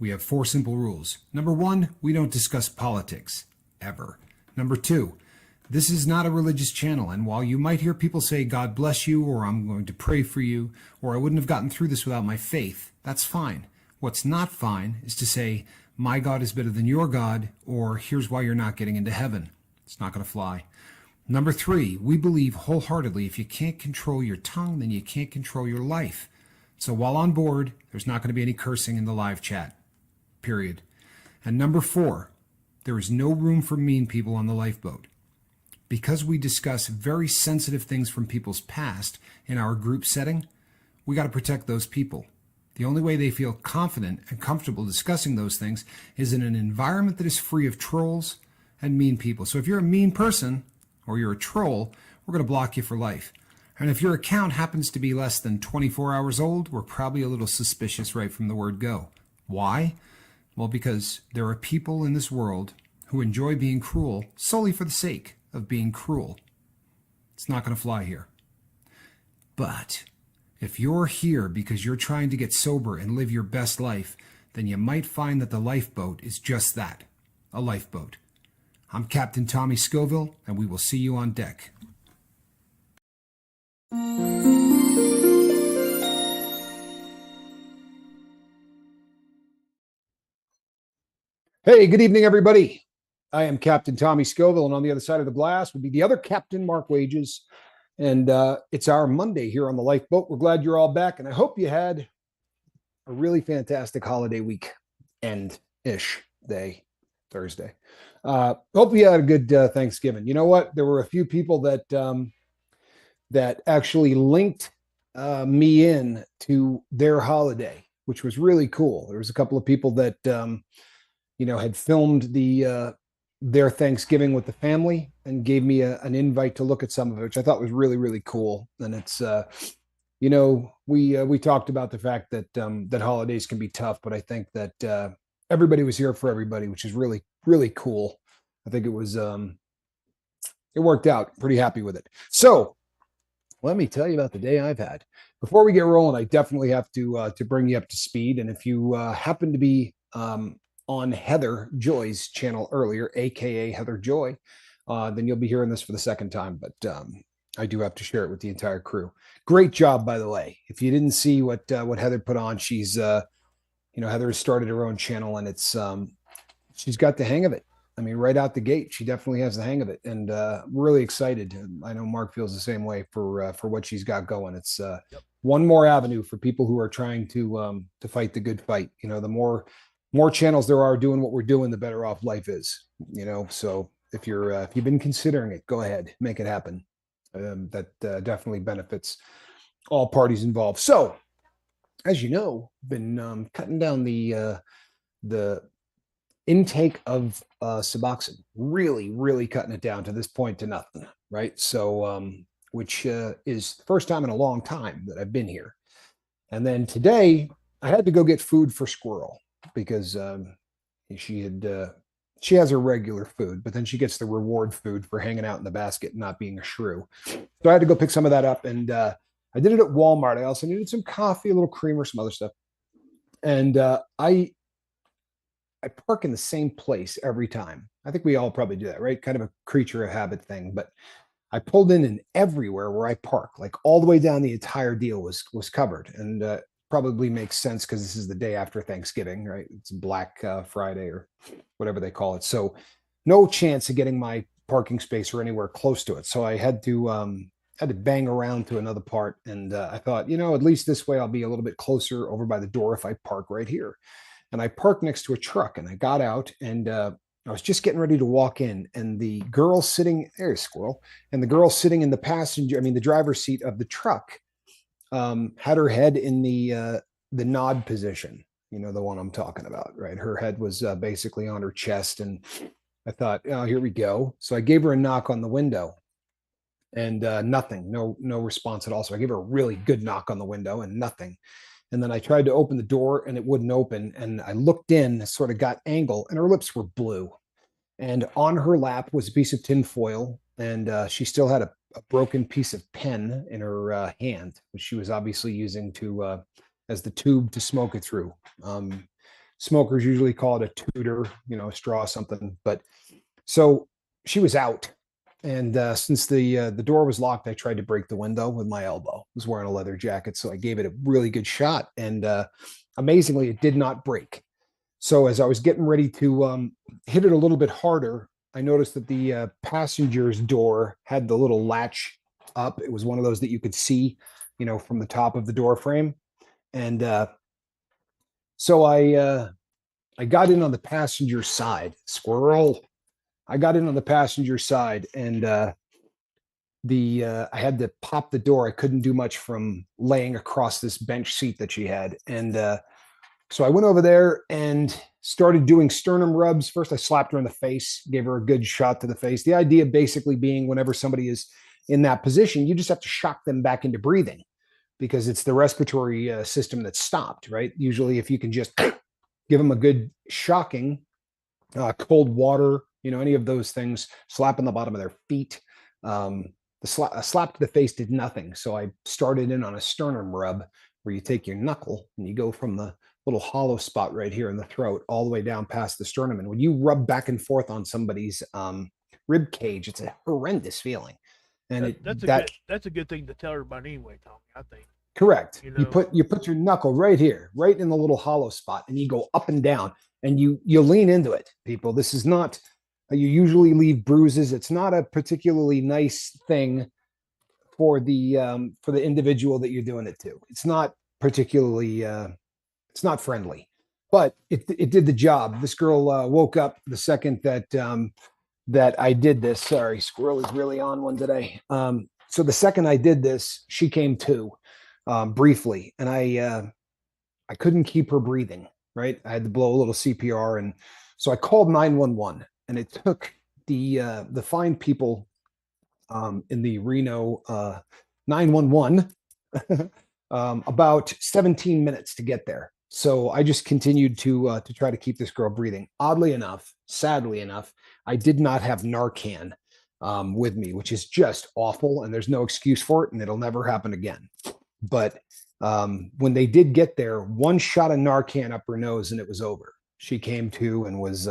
We have 4 simple rules. Number 1, we don't discuss politics, ever. Number 2, this is not a religious channel, and while you might hear people say, God bless you, or I'm going to pray for you, or I wouldn't have gotten through this without my faith, that's fine. What's not fine is to say, my God is better than your God, or here's why you're not getting into heaven. It's not going to fly. Number 3, we believe wholeheartedly if you can't control your tongue, then you can't control your life. So while on board, there's not going to be any cursing in the live chat. Period. And number 4, there is no room for mean people on the lifeboat. Because we discuss very sensitive things from people's past in our group setting, we got to protect those people. The only way they feel confident and comfortable discussing those things is in an environment that is free of trolls and mean people. So if you're a mean person or you're a troll, we're going to block you for life. And if your account happens to be less than 24 hours old, we're probably a little suspicious right from the word go. Why? Well, because there are people in this world who enjoy being cruel solely for the sake of being cruel. It's not going to fly here. But if you're here because you're trying to get sober and live your best life, then you might find that the lifeboat is just that, a lifeboat. I'm Captain Tommy Scoville, and we will see you on deck. Hey, good evening, everybody. I am Captain Tommy Scoville, and on the other side of the glass would be the other Captain, Mark Wages. And it's our Monday here on the lifeboat. We're glad you're all back, and I hope you had a really fantastic holiday week end-ish day, Thursday. Hope you had a good Thanksgiving. You know what? There were a few people that actually linked me in to their holiday, which was really cool. There was a couple of people that had filmed their Thanksgiving with the family and gave me an invite to look at some of it, which I thought was really, really cool. And it's, we talked about the fact that that holidays can be tough, but I think that everybody was here for everybody, which is really, really cool. I think it was, it worked out. Pretty happy with it. So let me tell you about the day I've had. Before we get rolling, I definitely have to bring you up to speed. And if you happen to be on Heather Joy's channel earlier, aka Heather Joy, then you'll be hearing this for the second time. But I do have to share it with the entire crew. Great job, by the way. If you didn't see what Heather put on, she's Heather has started her own channel, and it's she's got the hang of it. I mean, right out the gate, she definitely has the hang of it, and really excited. I know Mark feels the same way for what she's got going. It's one more avenue for people who are trying to fight the good fight. The more channels there are doing what we're doing, the better off life is. So if you've been considering it, go ahead, make it happen. That definitely benefits all parties involved. So, as you know, been cutting down the intake of Suboxone, really cutting it down to this point to nothing, right? So, which is the first time in a long time that I've been here. And then today, I had to go get food for Squirrel because she has her regular food, but then she gets the reward food for hanging out in the basket and not being a shrew. So I had to go pick some of that up, and I did it at Walmart. I also needed some coffee, a little creamer, some other stuff. And I park in the same place every time. I think we all probably do that, right? Kind of a creature of habit thing. But I pulled in, and everywhere where I park, like all the way down the entire deal was covered. And probably makes sense because this is the day after Thanksgiving, right? It's Black Friday or whatever they call it. So no chance of getting my parking space or anywhere close to it. So I had to bang around to another part. And I thought, at least this way I'll be a little bit closer over by the door if I park right here. And I parked next to a truck, and I got out, and I was just getting ready to walk in, and the girl sitting there's Squirrel, and the girl sitting in the driver's seat of the truck had her head in the nod position, the one I'm talking about, right? Her head was basically on her chest, and I thought, oh, here we go. So I gave her a knock on the window, and nothing, no response at all. So I gave her a really good knock on the window, and nothing. And then I tried to open the door, and it wouldn't open. And I looked in, sort of got angle, and her lips were blue. And on her lap was a piece of tin foil, and she still had a broken piece of pen in her hand, which she was obviously using as the tube to smoke it through. Smokers usually call it a tooter, a straw, something. But so she was out. And since the door was locked, I tried to break the window with my elbow. I was wearing a leather jacket, so I gave it a really good shot. And amazingly, it did not break. So as I was getting ready to hit it a little bit harder, I noticed that the passenger's door had the little latch up. It was one of those that you could see, from the top of the door frame. And so I got in on the passenger side. Squirrel. I got in on the passenger side, and I had to pop the door. I couldn't do much from laying across this bench seat that she had, and so I went over there and started doing sternum rubs. First, I slapped her in the face, gave her a good shot to the face. The idea basically being whenever somebody is in that position, you just have to shock them back into breathing because it's the respiratory system that's stopped, right? Usually, if you can just give them a good shocking, cold water, any of those things, slap on the bottom of their feet. A slap to the face did nothing. So I started in on a sternum rub where you take your knuckle and you go from the little hollow spot right here in the throat all the way down past the sternum. And when you rub back and forth on somebody's rib cage, it's a horrendous feeling. And that's a good thing to tell everybody anyway, Tommy. I think. Correct. You You know. put you put your knuckle right here, right in the little hollow spot, and you go up and down, and you lean into it. People, this is not. You usually leave bruises. It's not a particularly nice thing for the individual that you're doing it to. It's not particularly. It's not friendly, but it did the job. This girl woke up the second that I did this. Sorry, squirrel is really on one today. So the second I did this, she came to briefly, and I couldn't keep her breathing. Right, I had to blow a little CPR, and so I called 911, and it took the fine people in the Reno 911 about 17 minutes to get there. So I just continued to try to keep this girl breathing. Oddly enough, sadly enough, I did not have Narcan with me, which is just awful, and there's no excuse for it, and it'll never happen again. But when they did get there, one shot of Narcan up her nose, and it was over. She came to and was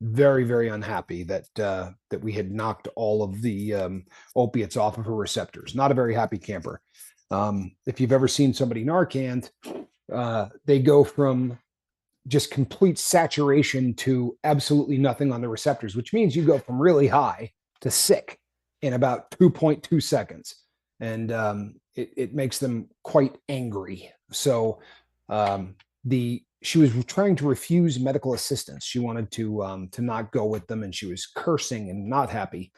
very, very unhappy that we had knocked all of the opiates off of her receptors. Not a very happy camper. If you've ever seen somebody Narcan, they go from just complete saturation to absolutely nothing on the receptors, which means you go from really high to sick in about 2.2 seconds. And it makes them quite angry. So she was trying to refuse medical assistance. She wanted to not go with them, and she was cursing and not happy.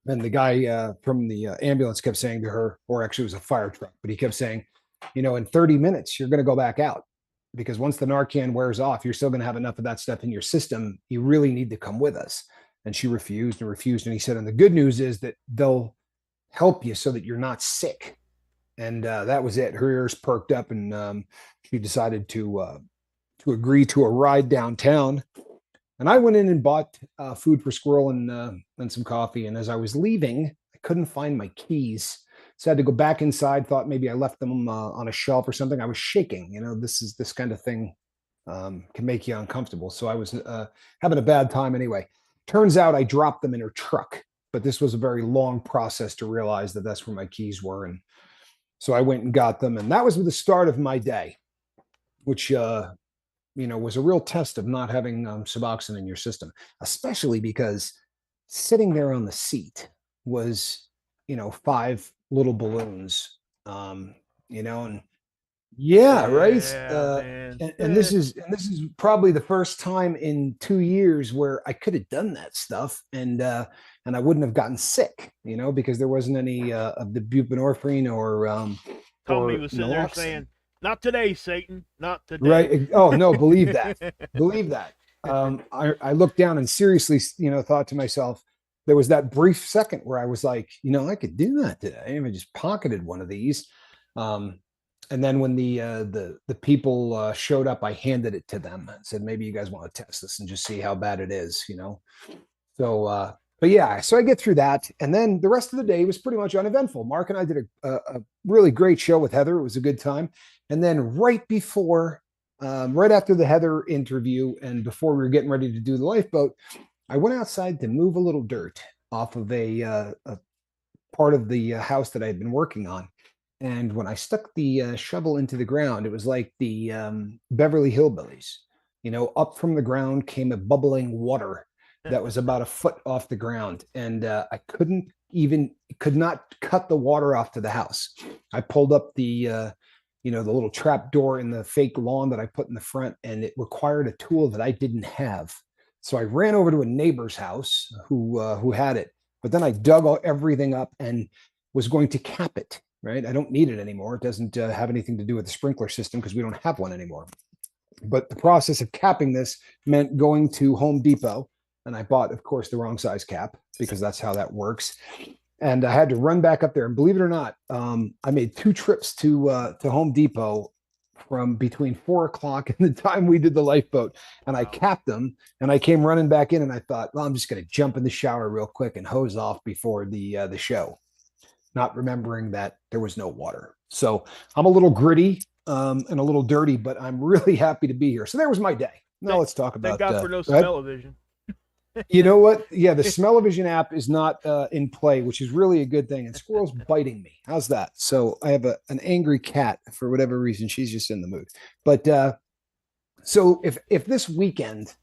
And the guy from the ambulance kept saying to her, or actually it was a fire truck, but he kept saying, in 30 minutes, you're going to go back out because once the Narcan wears off, you're still going to have enough of that stuff in your system. You really need to come with us. And she refused and refused. And he said, and the good news is that they'll help you so that you're not sick. And that was it. Her ears perked up, and she decided to agree to a ride downtown. And I went in and bought food for Squirrel and some coffee. And as I was leaving, I couldn't find my keys, so I had to go back inside. Thought maybe I left them on a shelf or something. I was shaking. This kind of thing can make you uncomfortable. So I was having a bad time anyway. Turns out I dropped them in her truck, but this was a very long process to realize that that's where my keys were. And so I went and got them, and that was the start of my day, which was a real test of not having Suboxone in your system, especially because sitting there on the seat was, 5 little balloons, and yeah, right. Yeah, man. And this is probably the first time in 2 years where I could have done that stuff, and I wouldn't have gotten sick, because there wasn't any of the buprenorphine Tommy or was sitting there naloxone. saying, "Not today, Satan. Not today." Right. Oh no, believe that. Believe that. I looked down and seriously, thought to myself, there was that brief second where I was like, I could do that today. I just pocketed one of these. And then when the people showed up, I handed it to them and said, maybe you guys want to test this and just see how bad it is. So, but yeah, so I get through that, and then the rest of the day was pretty much uneventful. Mark and I did a really great show with Heather. It was a good time. And then right before right after the Heather interview and before we were getting ready to do the lifeboat, I went outside to move a little dirt off of a part of the house that I had been working on. And when I stuck the shovel into the ground, it was like the Beverly Hillbillies. Up from the ground came a bubbling water that was about a foot off the ground. And I could not cut the water off to the house. I pulled up the little trap door in the fake lawn that I put in the front, and it required a tool that I didn't have. So I ran over to a neighbor's house who had it, but then I dug everything up and was going to cap it. Right, I don't need it anymore. It doesn't have anything to do with the sprinkler system because we don't have one anymore. But the process of capping this meant going to Home Depot, and I bought, of course, the wrong size cap because that's how that works. And I had to run back up there. And believe it or not, I made 2 trips to Home Depot from between 4 o'clock and the time we did the lifeboat. And I capped them, and I came running back in, and I thought, well, I'm just going to jump in the shower real quick and hose off before the show, not remembering that there was no water. So I'm a little gritty and a little dirty, but I'm really happy to be here. So there was my day. Now let's talk about. Thank God for no smell-o-vision. You know what? Yeah, the smell-o-vision app is not in play, which is really a good thing. And squirrel's biting me. How's that? So I have an angry cat for whatever reason. She's just in the mood. But so if this weekend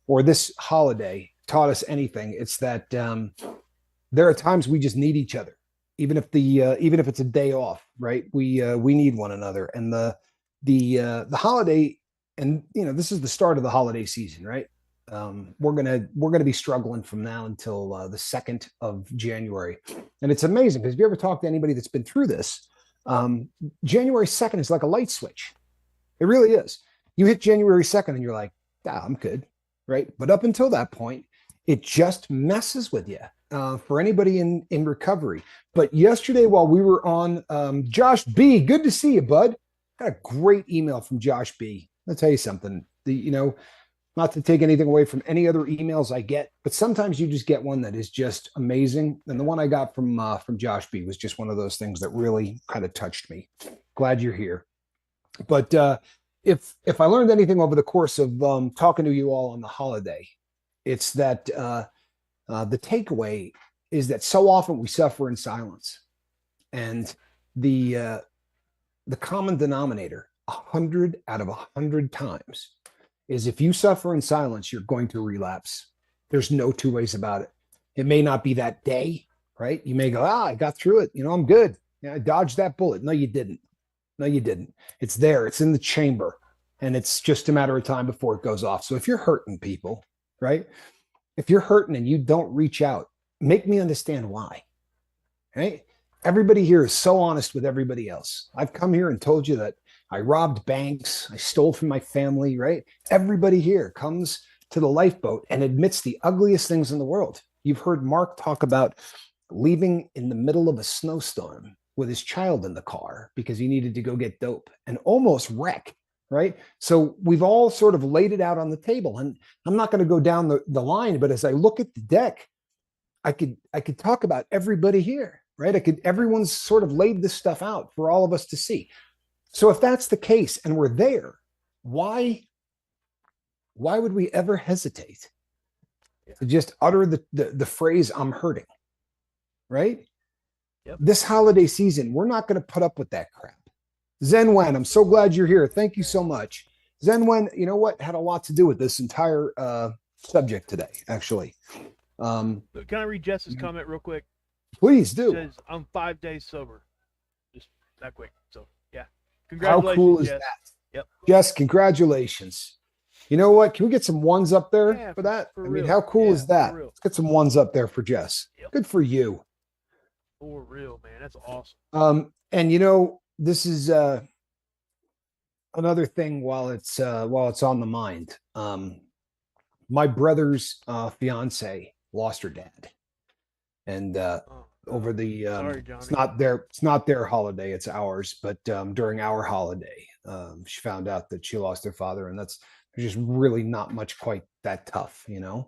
or this holiday taught us anything, it's that there are times we just need each other, even if it's a day off, right? We need one another, and the holiday, and this is the start of the holiday season, right? We're gonna be struggling from now until the 2nd of January, and it's amazing because if you ever talk to anybody that's been through this, January 2nd is like a light switch. It really is. You hit January 2nd and you're like, I'm good, right? But up until that point, it just messes with you. For anybody in recovery. But yesterday, while we were on, Josh B, good to see you, bud. Got a great email from Josh B. I'll tell you something. Not to take anything away from any other emails I get, but sometimes you just get one that is just amazing. And the one I got from Josh B was just one of those things that really kind of touched me. Glad you're here. But if I learned anything over the course of talking to you all on the holiday, it's that the takeaway is that so often we suffer in silence, and the common denominator 100 out of 100 times is if you suffer in silence, you're going to relapse. There's no 2 ways about it. It may not be that day, right? You may go, I got through it. I'm good. Yeah, I dodged that bullet. No, you didn't. No, you didn't. It's there. It's in the chamber, and it's just a matter of time before it goes off. So if you're hurting, people, right? If you're hurting and you don't reach out, make me understand why, right? Everybody here is so honest with everybody else. I've come here and told you that I robbed banks, I stole from my family, right? Everybody here comes to the lifeboat and admits the ugliest things in the world. You've heard Mark talk about leaving in the middle of a snowstorm with his child in the car because he needed to go get dope and almost wreck. Right. So we've all sort of laid it out on the table, and I'm not going to go down the line, but as I look at the deck, I could talk about everybody here, right? Everyone's sort of laid this stuff out for all of us to see. So if that's the case and we're there, why would we ever hesitate to just utter the phrase, I'm hurting, right? Yep. This holiday season, we're not going to put up with that crap. Zen Wen, I'm so glad you're here. Thank you so much. Zen Wen, you know what? Had a lot to do with this entire subject today, actually. Can I read Jess's comment real quick? Please do. It says, I'm 5 days sober. Just that quick. So, yeah. Congratulations, how cool is Jess. That? Yep. Jess, congratulations. You know what? Can we get some ones up there for that? I mean, how cool is that? Let's get some ones up there for Jess. Yep. Good for you. For real, man. That's awesome. And this is another thing while it's on the mind. My brother's fiance lost her dad, and over the sorry, it's not their holiday, it's ours, but during our holiday, she found out that she lost her father, and there's just really not much quite that tough, Yeah.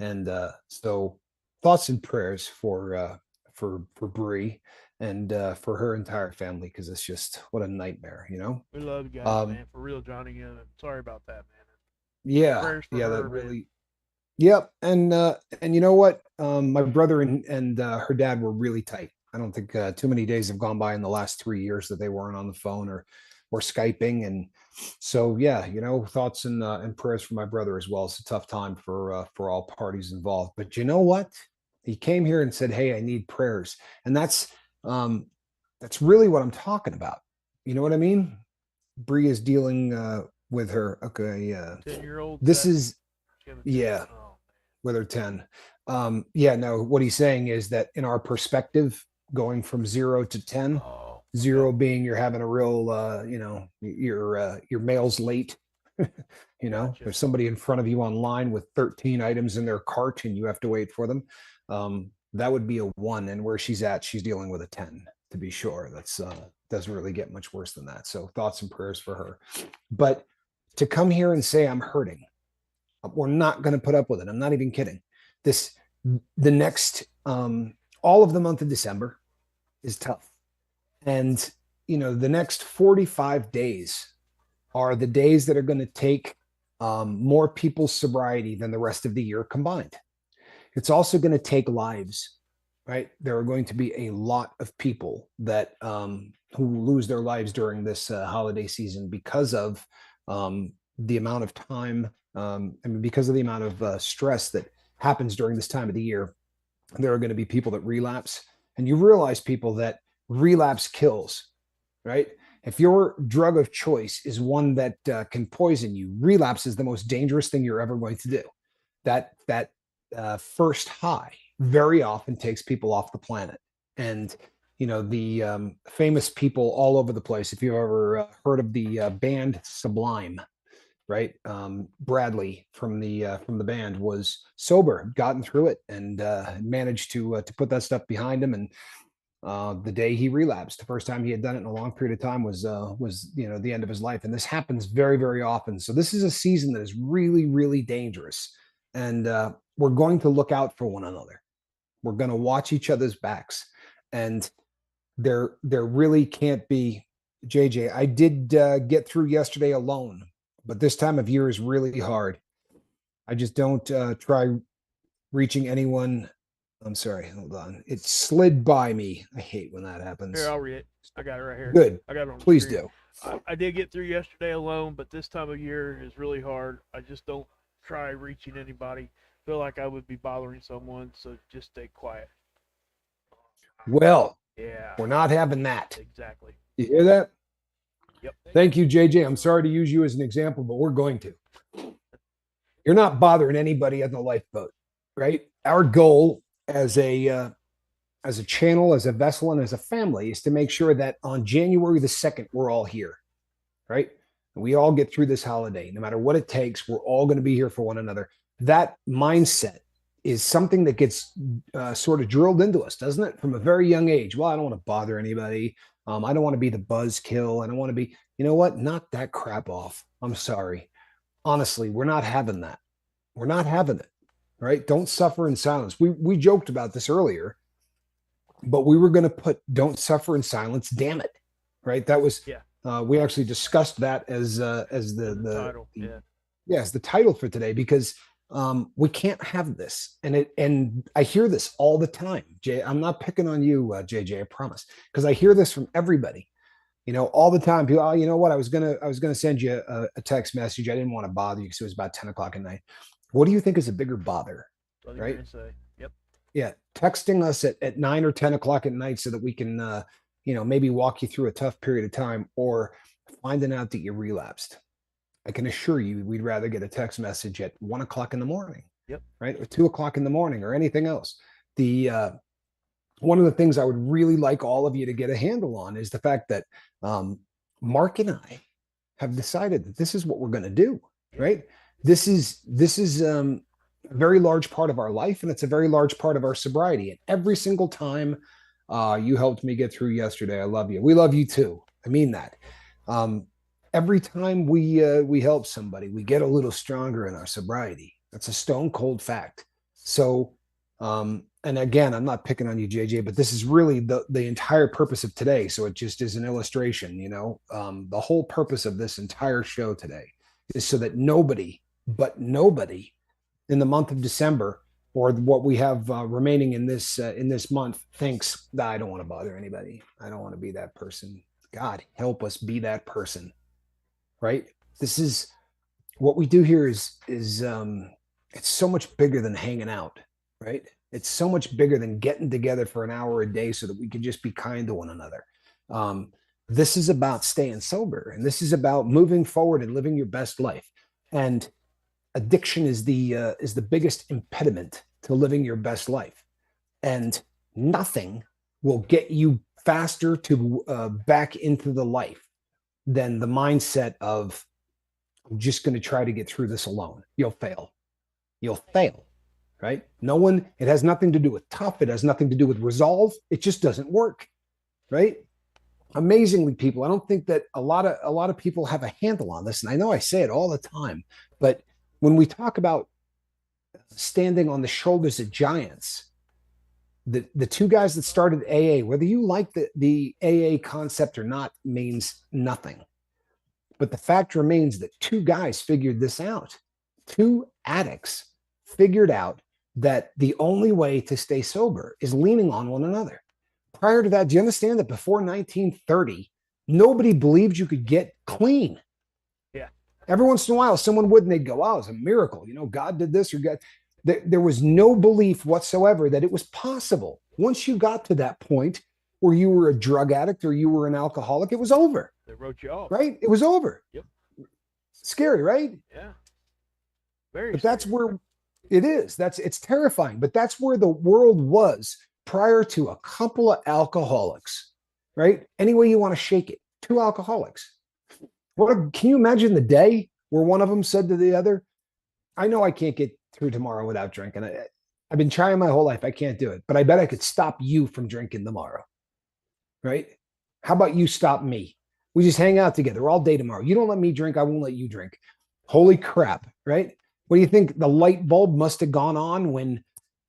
And so thoughts and prayers for for Bree and for her entire family, because it's just what a nightmare, you know. We love you guys, Um, man. For real, Johnny. Sorry about that, man. yeah, Prayers for yeah, that her, man. really. Yep, and you know what? My brother and her dad were really tight. I don't think too many days have gone by in the last 3 years that they weren't on the phone or Skyping, and so yeah, you know, thoughts and prayers for my brother as well. It's a tough time for all parties involved. But you know what? He came here and said, "Hey, I need prayers," and um, that's really what I'm talking about. You know what I mean? Bree is dealing with her. Okay, 10-year-old this Zach. is She have a 10. yeah Oh, with her 10. Yeah, no, what he's saying is that in our perspective, going from 0 to 10, oh, okay. 0 being you're having a real, your mail's late. You know, Gotcha. there's somebody in front of you online with 13 items in their cart and you have to wait for them. That would be a 1. And where she's at, she's dealing with a 10, to be sure. That's doesn't really get much worse than that. So thoughts and prayers for her. But to come here and say I'm hurting, we're not going to put up with it. I'm not even kidding. This the next all of the month of December is tough. And you know, the next 45 days are the days that are going to take more people's sobriety than the rest of the year combined. It's also going to take lives, right? There are going to be a lot of people that who lose their lives during this holiday season because of the amount of time, I mean, because of the amount of stress that happens during this time of the year. There are going to be people that relapse, and you realize, people, that relapse kills, right? If your drug of choice is one that can poison you, relapse is the most dangerous thing you're ever going to do. That first high very often takes people off the planet. And you know, the famous people all over the place. If you've ever heard of the band Sublime, right? Bradley from the band was sober, gotten through it, and managed to put that stuff behind him. And the day he relapsed, the first time he had done it in a long period of time was you know, the end of his life. And this happens very, very often. So this is a season that is really, really dangerous, and we're going to look out for one another. We're going to watch each other's backs, and there really can't be. JJ, I did get through yesterday alone, but this time of year is really hard. I just don't try reaching anyone. I'm sorry, hold on. It slid by me. I hate when that Here, happens. I'll read it. I got it right here. Good. I got it on the Please screen. do. I did get through yesterday alone, but this time of year is really hard. I just don't try reaching anybody. Feel like I would be bothering someone, so just stay quiet. Well, Yeah, we're not having that. exactly. You hear that? Yep. Thank you, JJ. I'm sorry to use you as an example, but we're going to. You're not bothering anybody on the lifeboat, right? Our goal as a channel, as a vessel, and as a family is to make sure that on January the 2nd, we're all here, right? And we all get through this holiday. No matter what it takes, we're all going to be here for one another. That mindset is something that gets sort of drilled into us, doesn't it? From a very young age. Well, I don't want to bother anybody. I don't want to be the buzzkill. I don't want to be, you know what? Knock that crap off. I'm sorry. Honestly, we're not having that. We're not having it, right? Don't suffer in silence. We joked about this earlier, but we were going to put "Don't suffer in silence." Damn it, right? That was Yeah. we actually discussed that as As the title. Yeah. yes, the title for today, because we can't have this, and I hear this all the time. Jay, I'm not picking on you, JJ, I promise, because I hear this from everybody. You know, all the time. People, oh, you know what? I was gonna send you a text message. I didn't want to bother you because it was about 10 o'clock at night. What do you think is a bigger bother, What you were right? gonna say? Yep. Yeah, texting us at 9 or 10 o'clock at night so that we can, you know, maybe walk you through a tough period of time, or finding out that you relapsed. I can assure you, we'd rather get a text message at 1 o'clock in the morning, Yep. right, or 2 o'clock in the morning, or anything else. The One of the things I would really like all of you to get a handle on is the fact that Mark and I have decided that this is what we're going to do, Yeah. right? This is a very large part of our life, and it's a very large part of our sobriety. And every single time you helped me get through yesterday, I love you. We love you too. I mean that. Um, every time we help somebody, we get a little stronger in our sobriety. That's a stone cold fact. So and again, I'm not picking on you, JJ, but this is really the entire purpose of today. So it just is an illustration, the whole purpose of this entire show today is so that nobody in the month of December or what we have remaining in this month thinks that I don't want to bother anybody. I don't want to be that person. God help us be that person, right? This is what we do here is it's so much bigger than hanging out, right? It's so much bigger than getting together for an hour a day so that we can just be kind to one another. Um, this is about staying sober, and this is about moving forward and living your best life. And addiction is the biggest impediment to living your best life. And nothing will get you faster to back into the life than the mindset of I'm just going to try to get through this alone. You'll fail. You'll fail, right? No one, it has nothing to do with tough. It has nothing to do with resolve. It just doesn't work, right? Amazingly, people, I don't think that a lot of people have a handle on this. And I know I say it all the time, but when we talk about standing on the shoulders of giants, the two guys that started AA, whether you like the AA concept or not, means nothing. But the fact remains that two guys figured this out. Two addicts figured out that the only way to stay sober is leaning on one another. Prior to that, do you understand that before 1930, nobody believed you could get clean? Yeah. Every once in a while, someone would, and they'd go, "Oh, it's a miracle. God did this or God." There was no belief whatsoever that it was possible. Once you got to that point where you were a drug addict or you were an alcoholic, it was over. They wrote you off. Right? It was over. Yep. Scary, right? Yeah. Very. But that's where it is. It's terrifying. But that's where the world was prior to a couple of alcoholics, right? Any way you want to shake it, two alcoholics. Can you imagine the day where one of them said to the other, I know I can't get through tomorrow without drinking. I've been trying my whole life. I can't do it, but I bet I could stop you from drinking tomorrow. Right? How about you stop me? We just hang out together all day tomorrow. You don't let me drink. I won't let you drink. Holy crap. Right? What do you think? The light bulb must have gone on when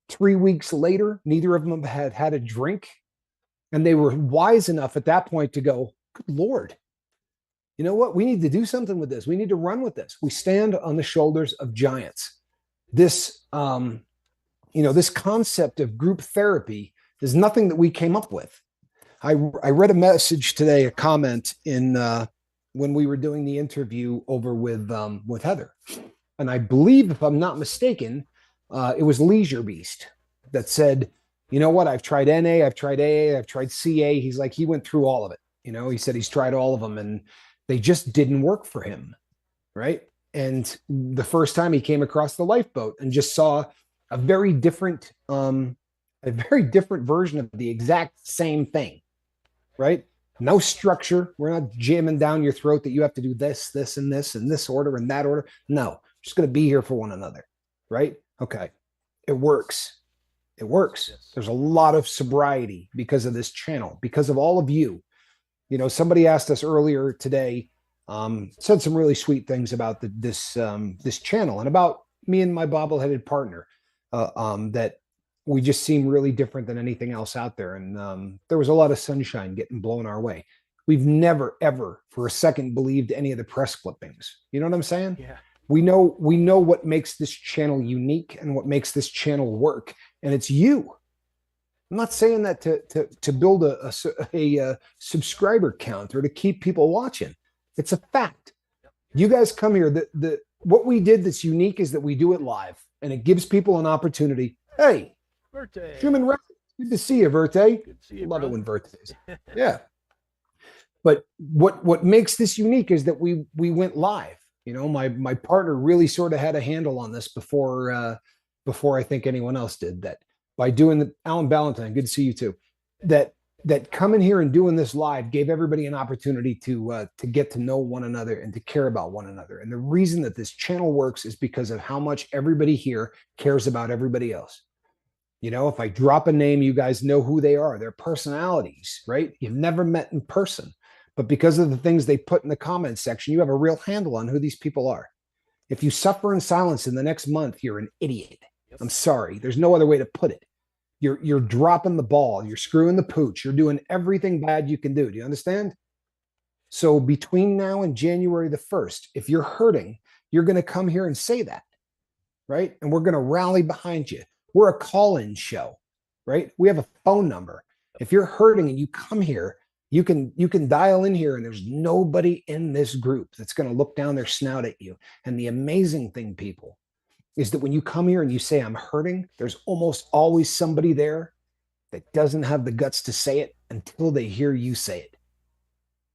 3 weeks later, neither of them had had a drink. And they were wise enough at that point to go, good Lord, you know what? We need to do something with this. We need to run with this. We stand on the shoulders of giants. This, this concept of group therapy is nothing that we came up with. I read a message today, a comment in when we were doing the interview over with Heather, and I believe, if I'm not mistaken, it was Leisure Beast that said, "You know what? I've tried NA, I've tried AA, I've tried CA." He's like, he went through all of it. He said he's tried all of them, and they just didn't work for him, right? And the first time he came across the lifeboat and just saw a very different version of the exact same thing, right? No structure. We're not jamming down your throat that you have to do this, this, and this, in this order and that order. No, just going to be here for one another, right? Okay. It works. It works. Yes. There's a lot of sobriety because of this channel, because of all of you. Somebody asked us earlier today, said some really sweet things about this channel and about me and my bobbleheaded partner, that we just seem really different than anything else out there. And there was a lot of sunshine getting blown our way. We've never, ever for a second believed any of the press clippings. You know what I'm saying? Yeah. We know what makes this channel unique and what makes this channel work. And it's you. I'm not saying that to build a subscriber count or to keep people watching. It's a fact. You guys come here. What we did that's unique is that we do it live, and it gives people an opportunity. Hey, Verte. Human Rights, good to see you, Verte. Good to see you, Love brother. it when Verte's. Yeah. But what makes this unique is that we went live. My partner really sort of had a handle on this before I think anyone else did. That by doing Alan Ballantyne, good to see you too. That coming here and doing this live gave everybody an opportunity to get to know one another and to care about one another. And the reason that this channel works is because of how much everybody here cares about everybody else. If I drop a name, you guys know who they are. Their personalities, right? You've never met in person, but because of the things they put in the comments section, you have a real handle on who these people are. If you suffer in silence in the next month, you're an idiot. I'm sorry. There's no other way to put it. You're dropping the ball. You're screwing the pooch. You're doing everything bad you can do. Do you understand? So between now and January the 1st, if you're hurting, you're going to come here and say that, right? And we're going to rally behind you. We're a call-in show, right? We have a phone number. If you're hurting and you come here, you can dial in here and there's nobody in this group that's going to look down their snout at you. And the amazing thing, people, is that when you come here and you say I'm hurting, there's almost always somebody there that doesn't have the guts to say it until they hear you say it.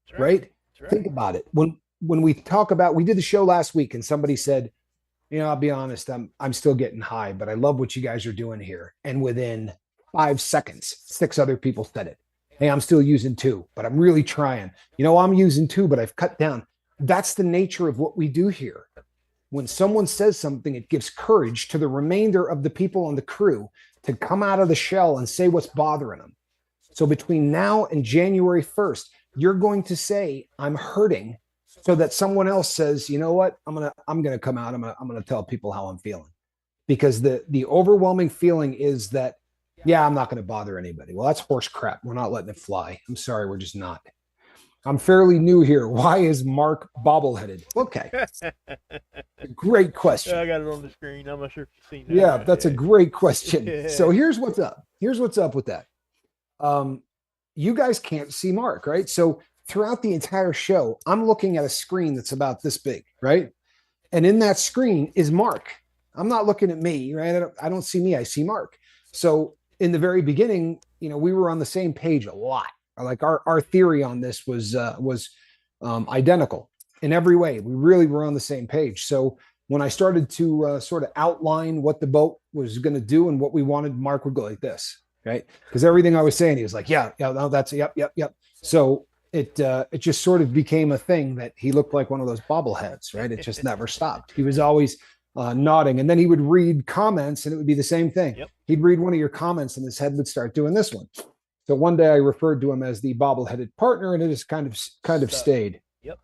That's right. Right? That's right. Think about it. When we talk about, we did the show last week and somebody said, I'll be honest, I'm still getting high, but I love what you guys are doing here. And within 5 seconds, 6 other people said it. Hey, I'm still using 2, but I'm really trying. I'm using 2, but I've cut down. That's the nature of what we do here. When someone says something, it gives courage to the remainder of the people on the crew to come out of the shell and say what's bothering them. So between now and January 1st, you're going to say, I'm hurting, so that someone else says, you know what, I'm gonna come out. I'm gonna tell people how I'm feeling. Because the overwhelming feeling is that, yeah, I'm not gonna bother anybody. Well, that's horse crap. We're not letting it fly. I'm sorry, we're just not. I'm fairly new here. Why is Mark bobbleheaded? Okay. Great question. I got it on the screen. I'm not sure if you've seen that. Yeah, that's a great question. So here's what's up. Here's what's up with that. You guys can't see Mark, right? So throughout the entire show, I'm looking at a screen that's about this big, right? And in that screen is Mark. I'm not looking at me, right? I don't see me. I see Mark. So in the very beginning, we were on the same page a lot. Like our theory on this was identical in every way. We really were on the same page. So when I started to sort of outline what the boat was going to do and what we wanted, Mark would go like this, right? Because everything I was saying, he was like, yeah, no, that's yep. So it just sort of became a thing that he looked like one of those bobbleheads, right? It just never stopped. He was always nodding, and then he would read comments, and it would be the same thing. Yep. He'd read one of your comments, and his head would start doing this one. So one day I referred to him as the bobbleheaded partner, and it has kind of stayed. Yep.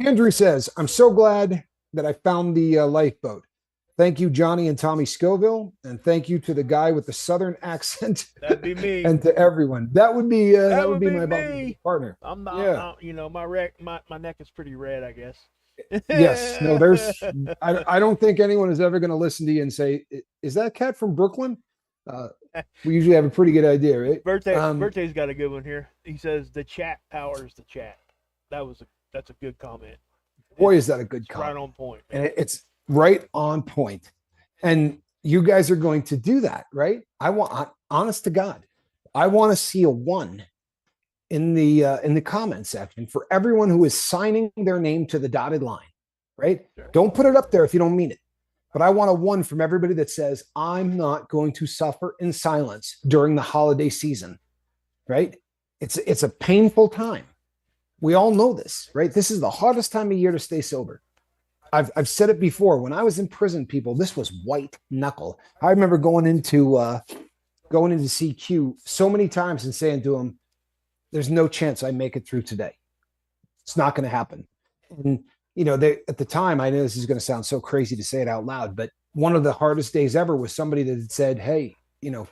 Andrew says, I'm so glad that I found the lifeboat. Thank you, Johnny and Tommy Scoville, and thank you to the guy with the Southern accent. That'd be me. And to everyone. That would be my me. partner. I'm not. Yeah. My neck is pretty red, I guess. Yes. No, I don't think anyone is ever going to listen to you and say, is that cat from Brooklyn? We usually have a pretty good idea, right? Bertay's got a good one here. He says the chat powers the chat. That's a good comment. Boy, is that a good comment. Right on point. Man. And it's right on point. And you guys are going to do that, right? Honest to God, I want to see a 1 in the comment section for everyone who is signing their name to the dotted line, right? Sure. Don't put it up there if you don't mean it. But I want a 1 from everybody that says, I'm not going to suffer in silence during the holiday season, right? It's a painful time. We all know this, right? This is the hardest time of year to stay sober. I've said it before. When I was in prison, people, this was white knuckle. I remember going into CQ so many times and saying to him, there's no chance I make it through today. It's not going to happen. And at the time, I know this is going to sound so crazy to say it out loud, but one of the hardest days ever was somebody that had said, hey,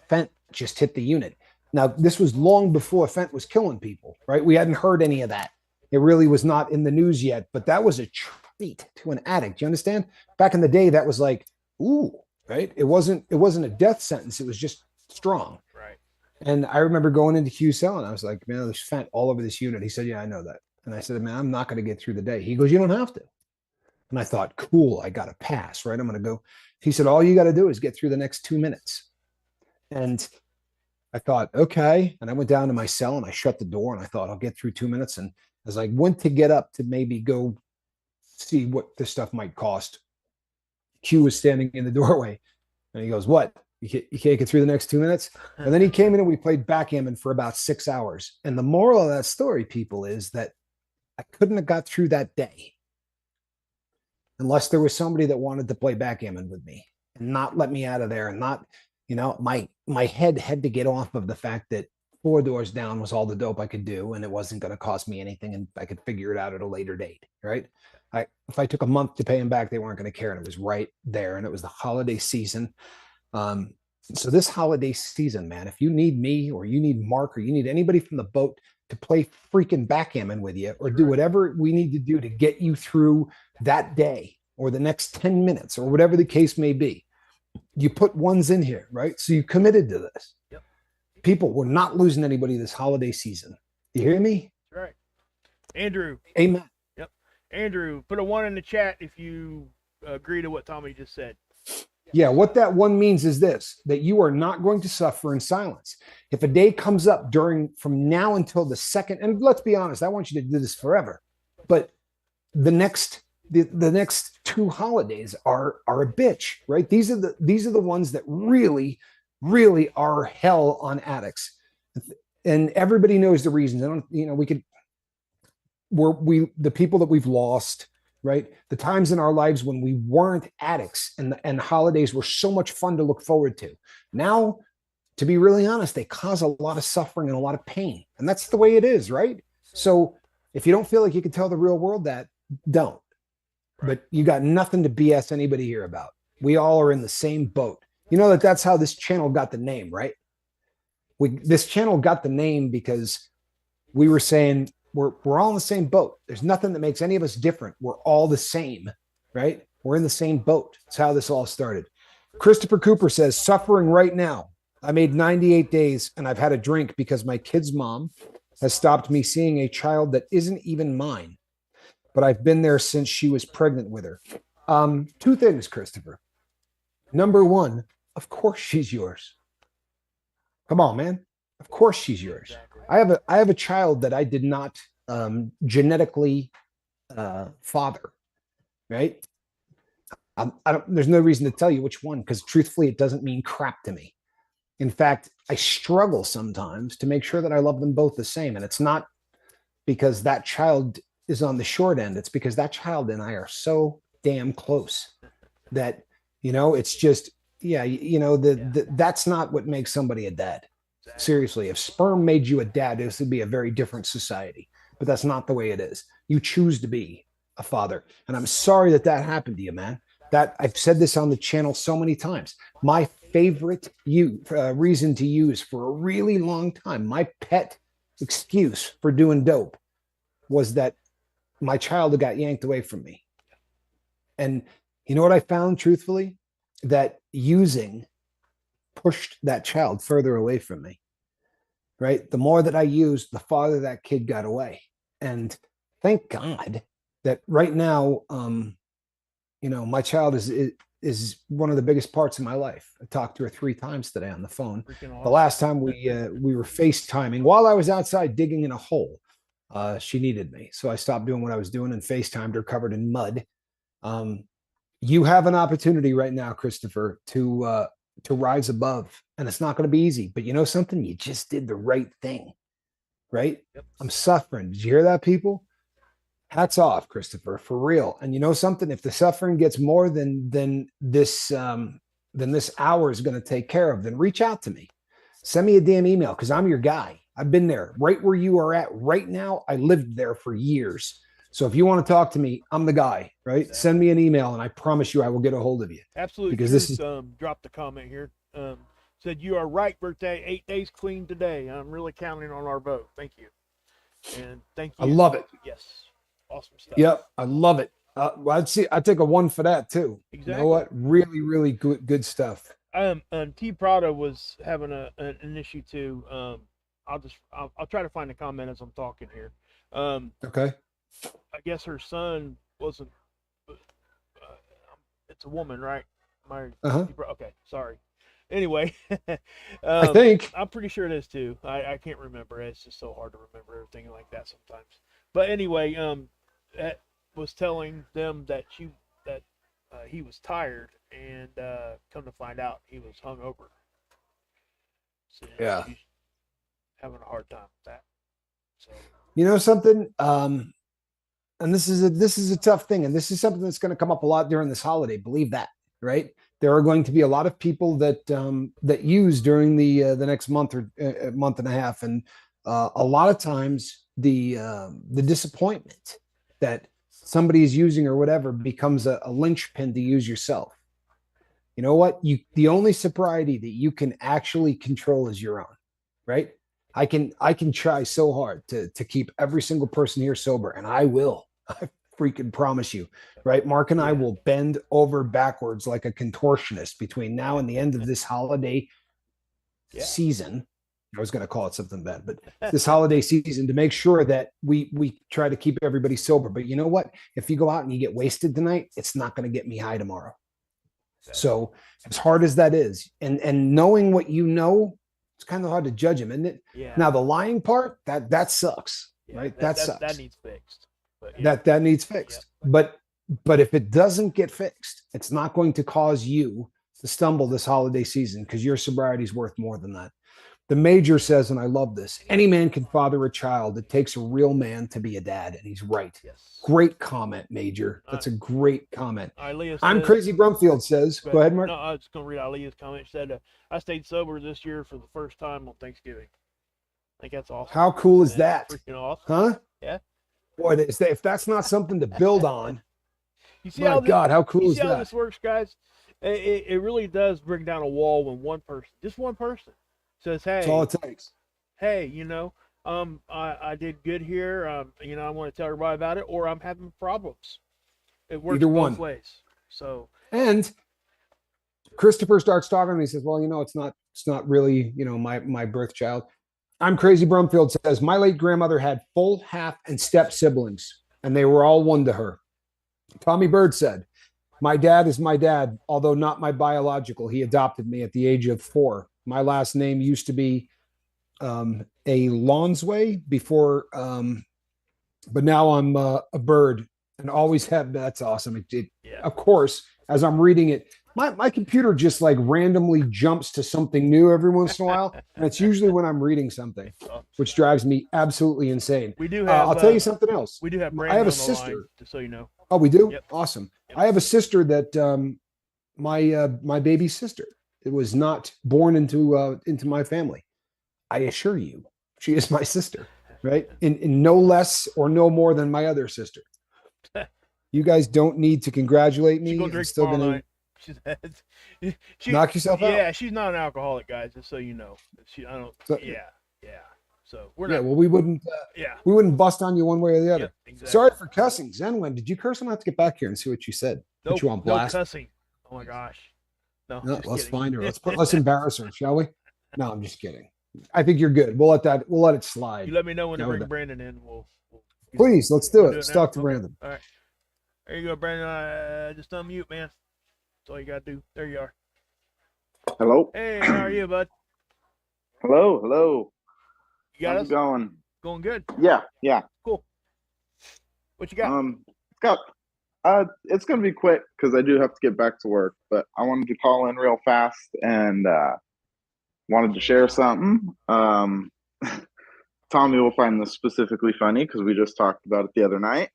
Fent just hit the unit. Now, this was long before Fent was killing people, right? We hadn't heard any of that. It really was not in the news yet, but that was a treat to an addict. You understand? Back in the day, that was like, ooh, right? It wasn't a death sentence. It was just strong. Right. And I remember going into Q cell and I was like, man, there's Fent all over this unit. He said, yeah, I know that. And I said, man, I'm not going to get through the day. He goes, you don't have to. And I thought, cool, I got to pass, right? I'm going to go. He said, all you got to do is get through the next 2 minutes. And I thought, okay. And I went down to my cell and I shut the door and I thought, I'll get through 2 minutes. And as I went to get up to maybe go see what this stuff might cost, Q was standing in the doorway and he goes, what? You can't get through the next 2 minutes? And then he came in and we played backgammon for about 6 hours. And the moral of that story, people, is that I couldn't have got through that day unless there was somebody that wanted to play backgammon with me and not let me out of there and not, my head had to get off of the fact that 4 doors down was all the dope I could do and it wasn't going to cost me anything and I could figure it out at a later date, right? If I took a month to pay them back, they weren't going to care. And it was right there. And it was the holiday season. So this holiday season, man, if you need me or you need Mark or you need anybody from the boat to play freaking backgammon with you or That's do right. whatever we need to do to get you through that day or the next 10 minutes or whatever the case may be, you put ones in here, right? So you committed to this. Yep. People, we're not losing anybody this holiday season. You hear me? That's right. Andrew. Amen. Yep. Andrew, put a one in the chat if you agree to what Tommy just said. Yeah, what that one means is this, that you are not going to suffer in silence. If a day comes up from now until the second, and let's be honest, I want you to do this forever, but the next the next two holidays are a bitch, right? These are the ones that really are hell on addicts. And everybody knows the reasons. I don't, we could the people that we've lost, right? The times in our lives when we weren't addicts and holidays were so much fun to look forward to. Now, to be really honest, they cause a lot of suffering and a lot of pain. And that's the way it is, right? So if you don't feel like you can tell the real world that, don't. But you got nothing to BS anybody here about. We all are in the same boat. You know that's how this channel got the name, right? This channel got the name because we were saying we're all in the same boat. There's nothing that makes any of us different. We're all the same, right? We're in the same boat. That's how this all started. Christopher Cooper says, suffering right now. I made 98 days and I've had a drink because my kid's mom has stopped me seeing a child that isn't even mine, but I've been there since she was pregnant with her. Two things, Christopher. Number one, of course she's yours. Come on, man. Of course she's yours. I have a child that I did not genetically father, right? There's no reason to tell you which one because truthfully, it doesn't mean crap to me. In fact, I struggle sometimes to make sure that I love them both the same. And it's not because that child is on the short end. It's because that child and I are so damn close that, it's just, yeah, that's not what makes somebody a dad. Seriously, if sperm made you a dad, this would be a very different society. But that's not the way it is. You choose to be a father. And I'm sorry that happened to you, man. That I've said this on the channel so many times. My favorite reason to use for a really long time, my pet excuse for doing dope was that my child got yanked away from me. And you know what I found, truthfully? That using pushed that child further away from me, right? The more that I used, the farther that kid got away. And thank God that right now, my child is one of the biggest parts of my life. I talked to her 3 times today on the phone. Awesome. The last time we were FaceTiming while I was outside digging in a hole. She needed me. So I stopped doing what I was doing and FaceTimed her covered in mud. You have an opportunity right now, Christopher, to rise above. And it's not going to be easy. But you know something? You just did the right thing, right? Yep. I'm suffering. Did you hear that, people? Hats off, Christopher, for real. And you know something? If the suffering gets more than this hour is going to take care of, then reach out to me. Send me a damn email because I'm your guy. I've been there right where you are at right now. I lived there for years. So if you want to talk to me, I'm the guy, right? Exactly. Send me an email and I promise you I will get a hold of you. Absolutely. Because this is dropped a comment here. Said, you are right, birthday. 8 days clean today. I'm really counting on our vote. Thank you. And thank you. I love it. Yes. Awesome stuff. Yep. I love it. I'd take a 1 for that too. Exactly. You know what? Really, really good stuff. T Prada was having an issue too. I'll try to find the comment as I'm talking here. Okay. I guess her son wasn't. It's a woman, right? Okay, sorry. Anyway, I think I'm pretty sure it is too. I can't remember. It's just so hard to remember everything like that sometimes. But anyway, that was telling them that he was tired, and come to find out he was hungover. So, yeah, he's having a hard time with that. So you know something, and this is a tough thing, and this is something that's going to come up a lot during this holiday. Believe that, right? There are going to be a lot of people that use during the next month or month and a half, and a lot of times the disappointment that somebody is using or whatever becomes a linchpin to use yourself. You know what? The only sobriety that you can actually control is your own, right? I can try so hard to keep every single person here sober, and I will. I freaking promise you, right? Mark and I Yeah. will bend over backwards like a contortionist between now and the end of this holiday Yeah. season. I was going to call it something bad, but this holiday season to make sure that we try to keep everybody sober. But you know what? If you go out and you get wasted tonight, it's not going to get me high tomorrow. Exactly. So as hard as that is, and knowing what you know, it's kind of hard to judge him, isn't it? Yeah. Now the lying part, that sucks, Yeah. right? That That that that sucks. needs fixed. But yeah. That needs Yeah. fixed. But if it doesn't get fixed, it's not going to cause you to stumble this holiday season because your sobriety is worth more than that. The major says, and I love this, any man can father a child. It takes a real man to be a dad. And he's right. Yes. Great comment, Major. That's a great comment. Ilea I'm says, Crazy Brumfield says, go go ahead. ahead, Mark. No, I was just going to read Alea's comment. She said, I stayed sober this year for the first time on Thanksgiving. I think that's awesome. How cool is that? Freaking awesome. Huh? Yeah. Boy, if that's not something to build on, You see my how this, God, how cool you is see how that? this works, guys? It really does bring down a wall when one person, just one person, says, That's all "Hey, it takes. hey, I did good here. I want to tell everybody about it, or I'm having problems." It works Either both one. ways. So And Christopher starts talking and he says, well, it's not really, my birth child. I'm Crazy Brumfield says, my late grandmother had full, half, and step siblings, and they were all one to her. Tommy Bird said, my dad is my dad, although not my biological. He adopted me at the age of 4. My last name used to be a Lonsway before, but now I'm a Bird and always have. That's awesome. yeah, Of course, as I'm reading it, my computer just like randomly jumps to something new every once in a while. And it's usually when I'm reading something, which drives me absolutely insane. we do have I'll tell you something else. we do have I have Brandon a on the line, sister. just so you know. Oh, we do? Yep. Awesome. Yep. I have a sister that my baby sister. It was not born into my family. I assure you, she is my sister, right? In no less or no more than my other sister. You guys don't need to congratulate me. She's gonna I'm drink still all gonna night. She said, knock yourself out. Yeah, she's not an alcoholic, guys. Just so you know. I don't. So, Yeah. So we're yeah, not. well, Yeah. we wouldn't bust on you one way or the other. Yep, exactly. Sorry for cussing. Zenwen, did you curse? I'm gonna have to get back here and see what you said. No, Put you on no blast. cussing. Oh my gosh. No, No, just let's kidding. find her. Let's embarrass her, shall we? No, I'm just kidding. I think you're good. We'll let it slide. You let me know when to Go with bring that. Brandon in. Please, let's do we'll it. Let's now? talk to Okay. Brandon. All right. There you go, Brandon. Just unmute, man. That's all you gotta do. There you are. Hello. Hey, how are you, bud? Hello. You got How's us? it going? Going good. Yeah. Cool. What you got? It's gonna be quick because I do have to get back to work, but I wanted to call in real fast and wanted to share something. Tommy will find this specifically funny because we just talked about it the other night.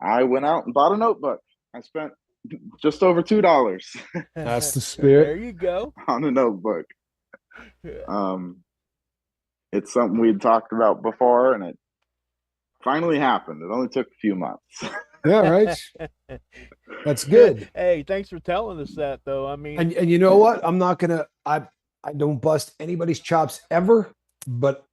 I went out and bought a notebook. I spent just over $2 That's the There spirit. you go. on a notebook. It's something we'd talked about before, and it finally happened. It only took a few months. Yeah, right. That's good. Hey, thanks for telling us that, though. I mean, And you know what? I'm not gonna. I don't bust anybody's chops ever, but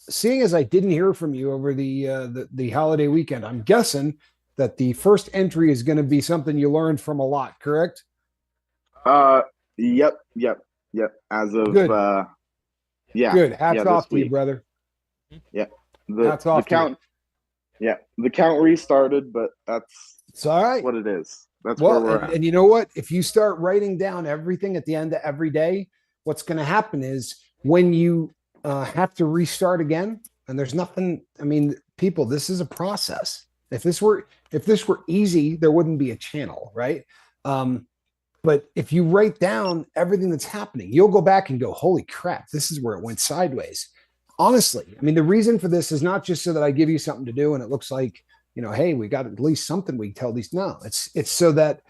seeing as I didn't hear from you over the holiday weekend, I'm guessing that the first entry is going to be something you learned from a lot. Correct? Yep. As of Good. yeah, Good. Hats this off to you, week. brother. The Hats off to you. count. Yeah, the count restarted, but that's It's all right. what it is. That's where Well, we're at. and you know what? If you start writing down everything at the end of every day, what's going to happen is when you have to restart again, and there's nothing. I mean, people, this is a process. If this were easy, there wouldn't be a channel, right? But if you write down everything that's happening, you'll go back and go, "Holy crap! This is where it went sideways." Honestly, I mean, the reason for this is not just so that I give you something to do and it looks like, hey, we got at least something we can tell these. No, it's so that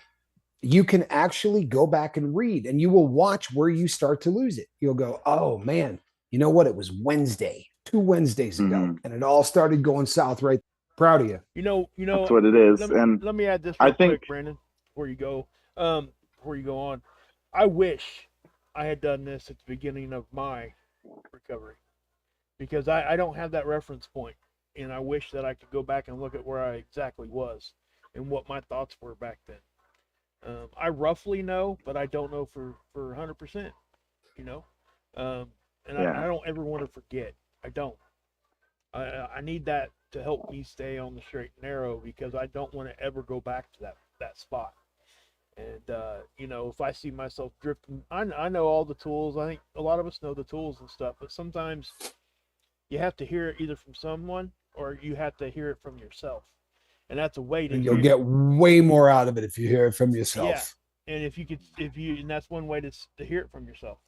you can actually go back and read and you will watch where you start to lose it. You'll go, oh man, you know what? It was Wednesday, 2 Wednesdays ago, and it all started going south, right? Proud of you. you know, That's what it is. And let me add this I real think quick, Brandon, before you go. before you go on, I wish I had done this at the beginning of my recovery, because I don't have that reference point, and I wish that I could go back and look at where I exactly was and what my thoughts were back then. I roughly know, but I don't know for 100%, you know? And Yeah. I don't ever want to forget. I don't. I need that to help me stay on the straight and narrow, because I don't want to ever go back to that spot. And, you know, if I see myself drifting, I know all the tools. I think a lot of us know the tools and stuff, but sometimes you have to hear it either from someone or you have to hear it from yourself. And that's a way to And you'll get way more out of it if you hear it from yourself. Yeah. And and that's one way to hear it from yourself,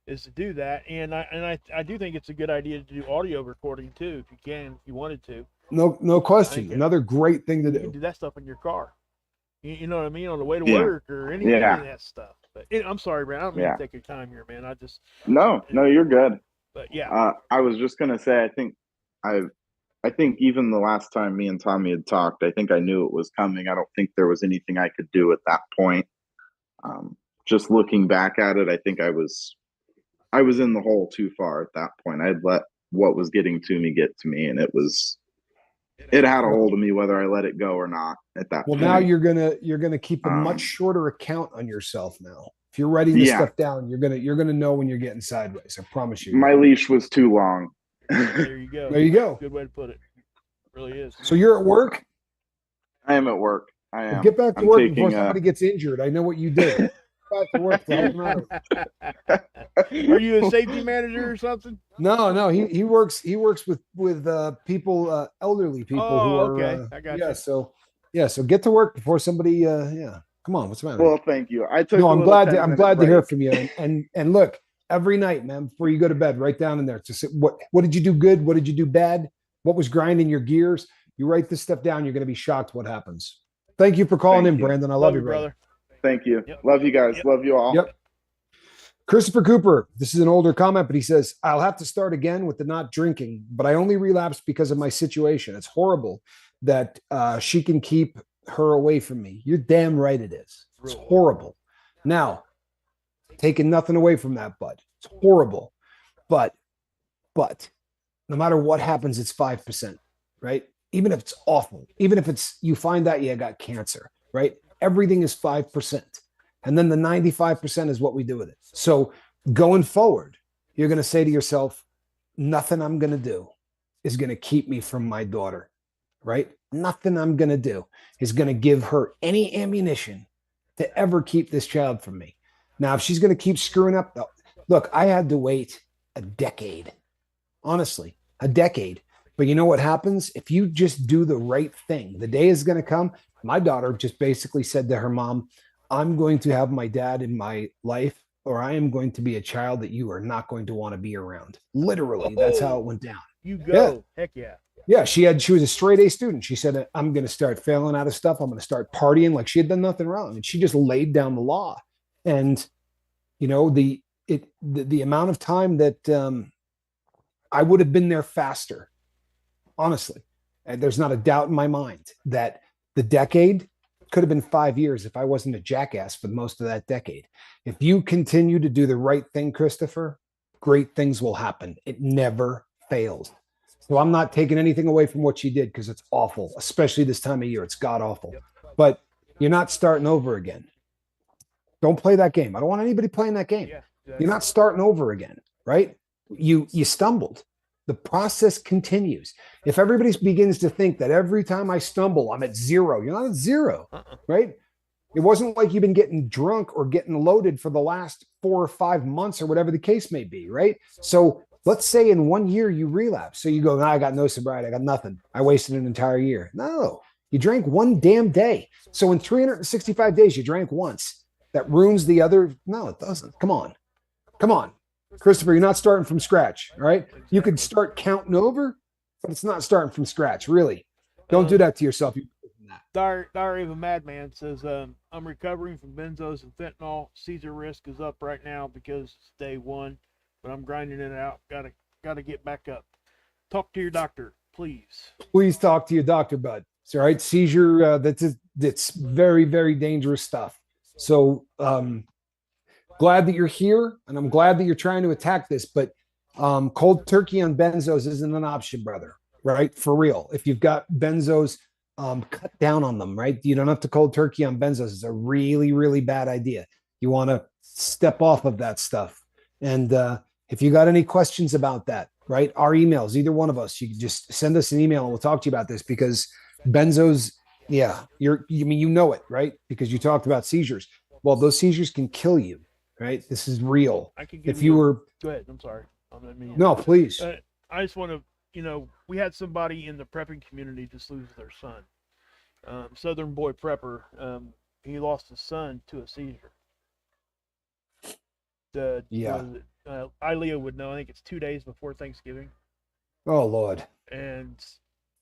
is to do that. And I do think it's a good idea to do audio recording too, if you wanted to. No question. Another great thing to do. You can do that stuff in your car. You know what I mean? On the way to work or any of that stuff. But I'm sorry, Brad. I don't mean to take your time here, man. No, you're good. But yeah. I was just gonna say, I think even the last time me and Tommy had talked, I think I knew it was coming. I don't think there was anything I could do at that point. Just looking back at it, I think I was in the hole too far at that point. I'd let what was getting to me get to me, and it had a hold of me whether I let it go or not at that point. Well, now you're gonna keep a much shorter account on yourself now. If you're writing this stuff down, you're gonna know when you're getting sideways. I promise you. My leash was too long. There you go. There you go. Good way to put it. It really is. So you're at work? I am at work. I am. Get back to work before somebody gets injured. I know what you did. Get back to work. Are you a safety manager or something? No. He works with people, elderly people who are. Okay. I got you. So get to work before somebody. Come on. What's the matter? Well, thank you. I'm glad to hear from you. And look, every night, man, before you go to bed, write down in there. Just what did you do good? What did you do bad? What was grinding your gears? You write this stuff down. You're going to be shocked what happens. Thank you for calling in, Brandon. I love you, brother. Thank you. Yep. Love you guys. Yep. Love you all. Yep. Christopher Cooper, this is an older comment, but he says, I'll have to start again with the not drinking, but I only relapsed because of my situation. It's horrible that she can keep her away from me. You're damn right it is. It's horrible. Now, taking nothing away from that, bud. It's horrible. But no matter what happens, it's 5%, right? Even if it's awful, even if it's you find out you got cancer, right? Everything is 5%. And then the 95% is what we do with it. So going forward, you're going to say to yourself, nothing I'm going to do is going to keep me from my daughter, right? Nothing I'm going to do is going to give her any ammunition to ever keep this child from me. Now, if she's going to keep screwing up, look, I had to wait a decade, honestly, a decade. But you know what happens? If you just do the right thing, the day is going to come. My daughter just basically said to her mom, I'm going to have my dad in my life, or I am going to be a child that you are not going to want to be around. Literally, that's how it went down. You go. Yeah. Heck yeah. Yeah, she was a straight A student. She said, I'm going to start failing out of stuff. I'm going to start partying. Like she had done nothing wrong. And she just laid down the law. And, you know, the amount of time that I would have been there faster, honestly. And there's not a doubt in my mind that the decade could have been 5 years if I wasn't a jackass for most of that decade. If you continue to do the right thing, Christopher, great things will happen. It never fails. So I'm not taking anything away from what she did because it's awful, especially this time of year. It's god awful. Yep. But you're not starting over again. Don't play that game. I don't want anybody playing that game. Yeah, exactly. You're not starting over again, right? You stumbled. The process continues. If everybody begins to think that every time I stumble, I'm at zero, you're not at zero, right? It wasn't like you've been getting drunk or getting loaded for the last 4 or 5 months or whatever the case may be, right? So let's say in 1 year you relapse. So you go, I got no sobriety. I got nothing. I wasted an entire year. No, you drank one damn day. So in 365 days, you drank once. That ruins the other. No, it doesn't. Come on. Christopher, you're not starting from scratch, all right? You could start counting over, but it's not starting from scratch, really. Don't do that to yourself. Diary of a Madman says, I'm recovering from benzos and fentanyl. Seizure risk is up right now because it's day one, but I'm grinding it out. Gotta get back up. Talk to your doctor, please. Please talk to your doctor, bud. It's all right. Seizure, that's very, very dangerous stuff. So glad that you're here, and I'm glad that you're trying to attack this, but cold turkey on benzos isn't an option, brother, right? For real. If you've got benzos, cut down on them, right? You don't have to cold turkey on benzos. It's a really, really bad idea. You want to step off of that stuff. And if you got any questions about that, right? Our emails, either one of us, you can just send us an email and we'll talk to you about this because benzos, yeah, you mean, you know it, right? Because you talked about seizures. Well, those seizures can kill you, right? This is real. I could give If you you. were, Go ahead. I'm sorry. I'm not meaning. no, please. I just want to. We had somebody in the prepping community just lose their son. Southern boy prepper. He lost his son to a seizure. Yeah. Ilea would know. I think it's 2 days before Thanksgiving, Oh, Lord. and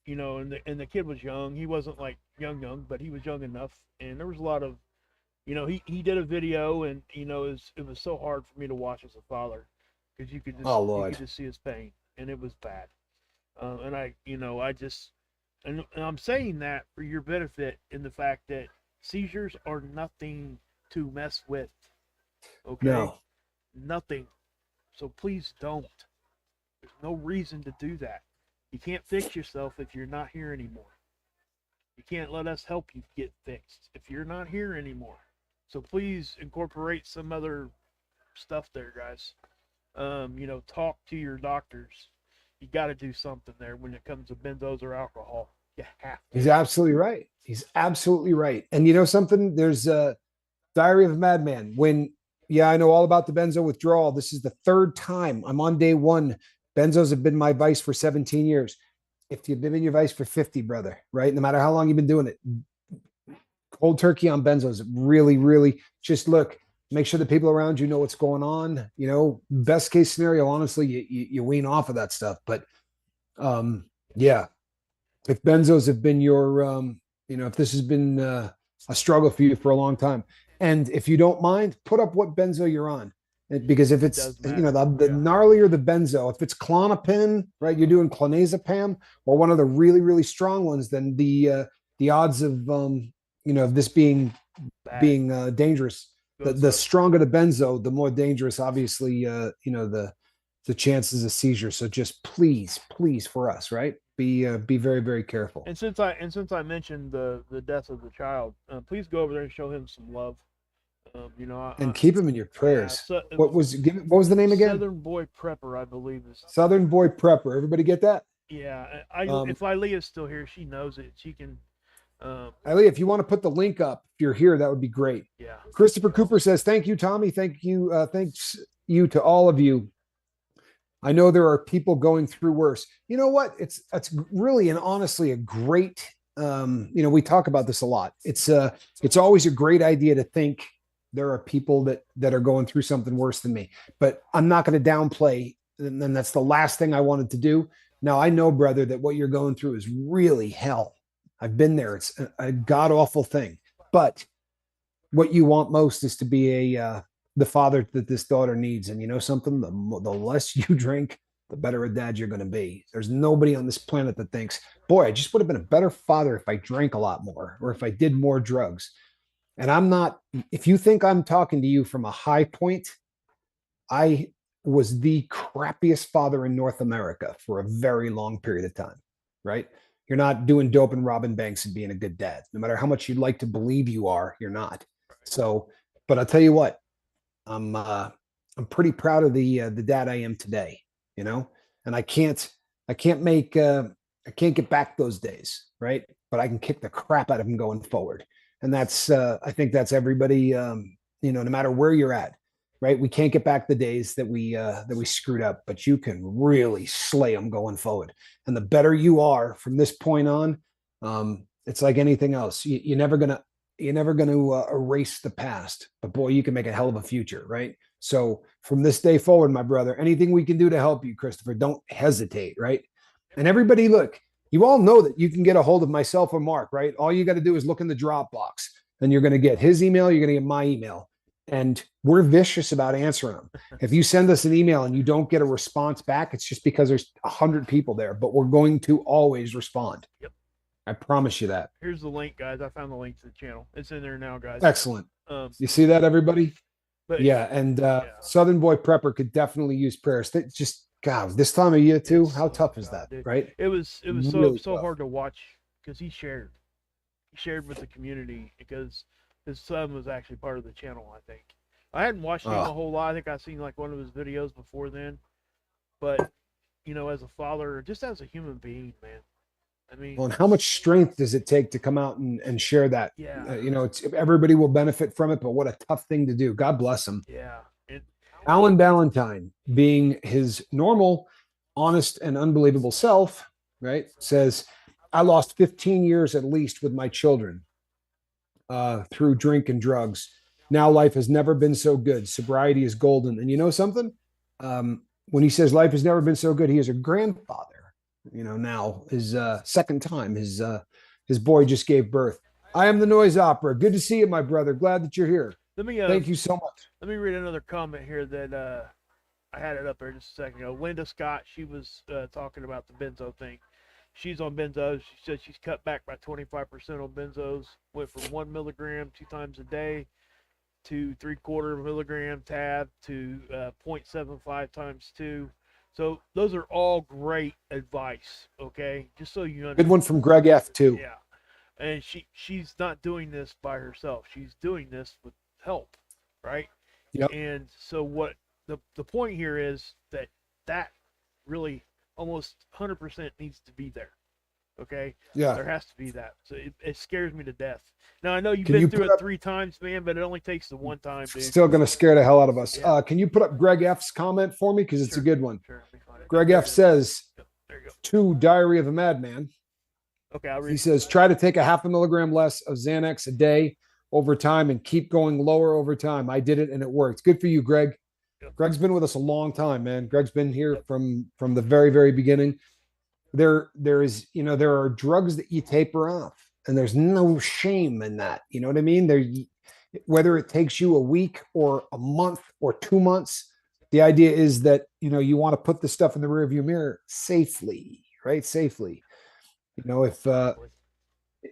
and the kid was young. He wasn't like young, but he was young enough. And there was a lot of, he did a video, and it was so hard for me to watch as a father because Oh, you Lord. could just see his pain, and it was bad. And I just, and I'm saying that for your benefit in the fact that seizures are nothing to mess with. Okay, No. nothing. So please don't. There's no reason to do that. You can't fix yourself if you're not here anymore. You can't let us help you get fixed if you're not here anymore. So please incorporate some other stuff there, guys. Talk to your doctors. You got to do something there when it comes to benzos or alcohol. You have to. He's absolutely right. He's absolutely right. And you know something? There's a Diary of a Madman. Yeah, I know all about the benzo withdrawal. This is the third time I'm on day one. Benzos have been my vice for 17 years. If you've been in your vice for 50, brother, right? No matter how long you've been doing it, cold turkey on benzos, really, really just look, make sure the people around you know what's going on. Best case scenario, honestly, you wean off of that stuff. But yeah, if benzos have been if this has been a struggle for you for a long time, and if you don't mind, put up what benzo you're on. Because if It it's, does matter. the Yeah. gnarlier the benzo, if it's clonopin, right, you're doing clonazepam or one of the really, really strong ones, then the odds of this being Bad. dangerous, Goes the up. stronger the benzo, the more dangerous, obviously, the chances of seizure. So just please, please, for us, right, be very, very careful. And since I mentioned the death of the child, please go over there and show him some love. And keep him in your Yeah. prayers. So, What was the name again? Southern boy prepper, I believe is. Southern Boy Prepper. Everybody get that? Yeah. Um, If Ilea's still here, she knows it. She can. Ali, if you want to put the link up, if you're here, that would be great. Yeah. Christopher Cooper says, "Thank you, Tommy. Thank you. Thanks you to all of you. I know there are people going through worse. You know what? It's really and honestly a great. We talk about this a lot. It's always a great idea to think there are people that are going through something worse than me. But I'm not going to downplay. And then that's the last thing I wanted to do. Now I know, brother, that what you're going through is really hell. I've been there. It's a god awful thing. But what you want most is to be the father that this daughter needs. And you know something? The less you drink, the better a dad you're going to be. There's nobody on this planet that thinks, boy, I just would have been a better father if I drank a lot more or if I did more drugs. And I'm not, if you think I'm talking to you from a high point, I was the crappiest father in North America for a very long period of time, right? You're not doing dope and robbing banks and being a good dad. No matter how much you'd like to believe you are, you're not. So, but I'll tell you what, I'm pretty proud of the dad I am today, and I can't get back those days, right? But I can kick the crap out of them going forward. And that's I think that's everybody, no matter where you're at, right? We can't get back the days that we screwed up, but you can really slay them going forward. And the better you are from this point on, it's like anything else. You're never gonna erase the past, but boy, you can make a hell of a future, right? So from this day forward, my brother, anything we can do to help you, Christopher, don't hesitate, right? And everybody, look, you all know that you can get a hold of myself or Mark, right? All you got to do is look in the Dropbox, and you're going to get his email, you're going to get my email, and we're vicious about answering them. If you send us an email and you don't get a response back, it's just because there's 100 people there, but we're going to always respond. Yep. I promise you that. Here's the link, guys. I found the link to the channel. It's in there now, guys. Excellent. You see that, everybody? But Yeah, and yeah, Southern Boy Prepper could definitely use prayers. Just God, this time of year too. How tough is God, that, dude, right? it was Really so tough. hard to watch because he shared with the community because his son was actually part of the channel. I think I hadn't watched him a Oh, whole lot. I think I seen like one of his videos before then, but as a father, just as a human being, man. I mean, well, and how much strength does it take to come out and share that? yeah, It's everybody will benefit from it, but what a tough thing to do. God bless him. yeah, and Alan Ballantyne, being his normal, honest, and unbelievable self, right, says, I lost 15 years at least with my children through drink and drugs. Now life has never been so good. Sobriety is golden. And you know something? When he says life has never been so good, he is a grandfather. Now his second time his boy just gave birth. I am the noise opera. Good to see you, my brother. Glad that you're here. let me Thank you so much. let me read another comment here that I had it up there just a second ago. Linda Scott, she was talking about the benzo thing. She's on benzos. She said she's cut back by 25% on benzos. Went from 1 milligram 2 times a day to 3/4 milligram tab to 0.75 times 2. So those are all great advice. Okay, just so you Good understand. one from Greg F too. Yeah, and she's not doing this by herself. She's doing this with help, right? Yep. And so what the point here is that really almost 100% needs to be there. Okay, Yeah. there has to be that. So it scares me to death. Now I know you've Can been you through put it up 3 times, man, but it only takes the one time, dude. still going to scare the hell out of us. Yeah. Can you put up Greg F's comment for me? Because it's a Sure, good one. sure. Let me find it. Greg There F it is. says, Yep, there you go. to Diary of a Madman. Okay, I'll read He it. says, try to take a 0.5 milligram less of Xanax a day over time and keep going lower over time. I did it and it worked. Good for you, Greg. Yep. Greg's been with us a long time, man. Greg's been here from the very, very beginning. There are drugs that you taper off, and there's no shame in that. You know what I mean? Whether it takes you a week or a month or 2 months, the idea is that you want to put the stuff in the rearview mirror safely, right? Safely. Exactly.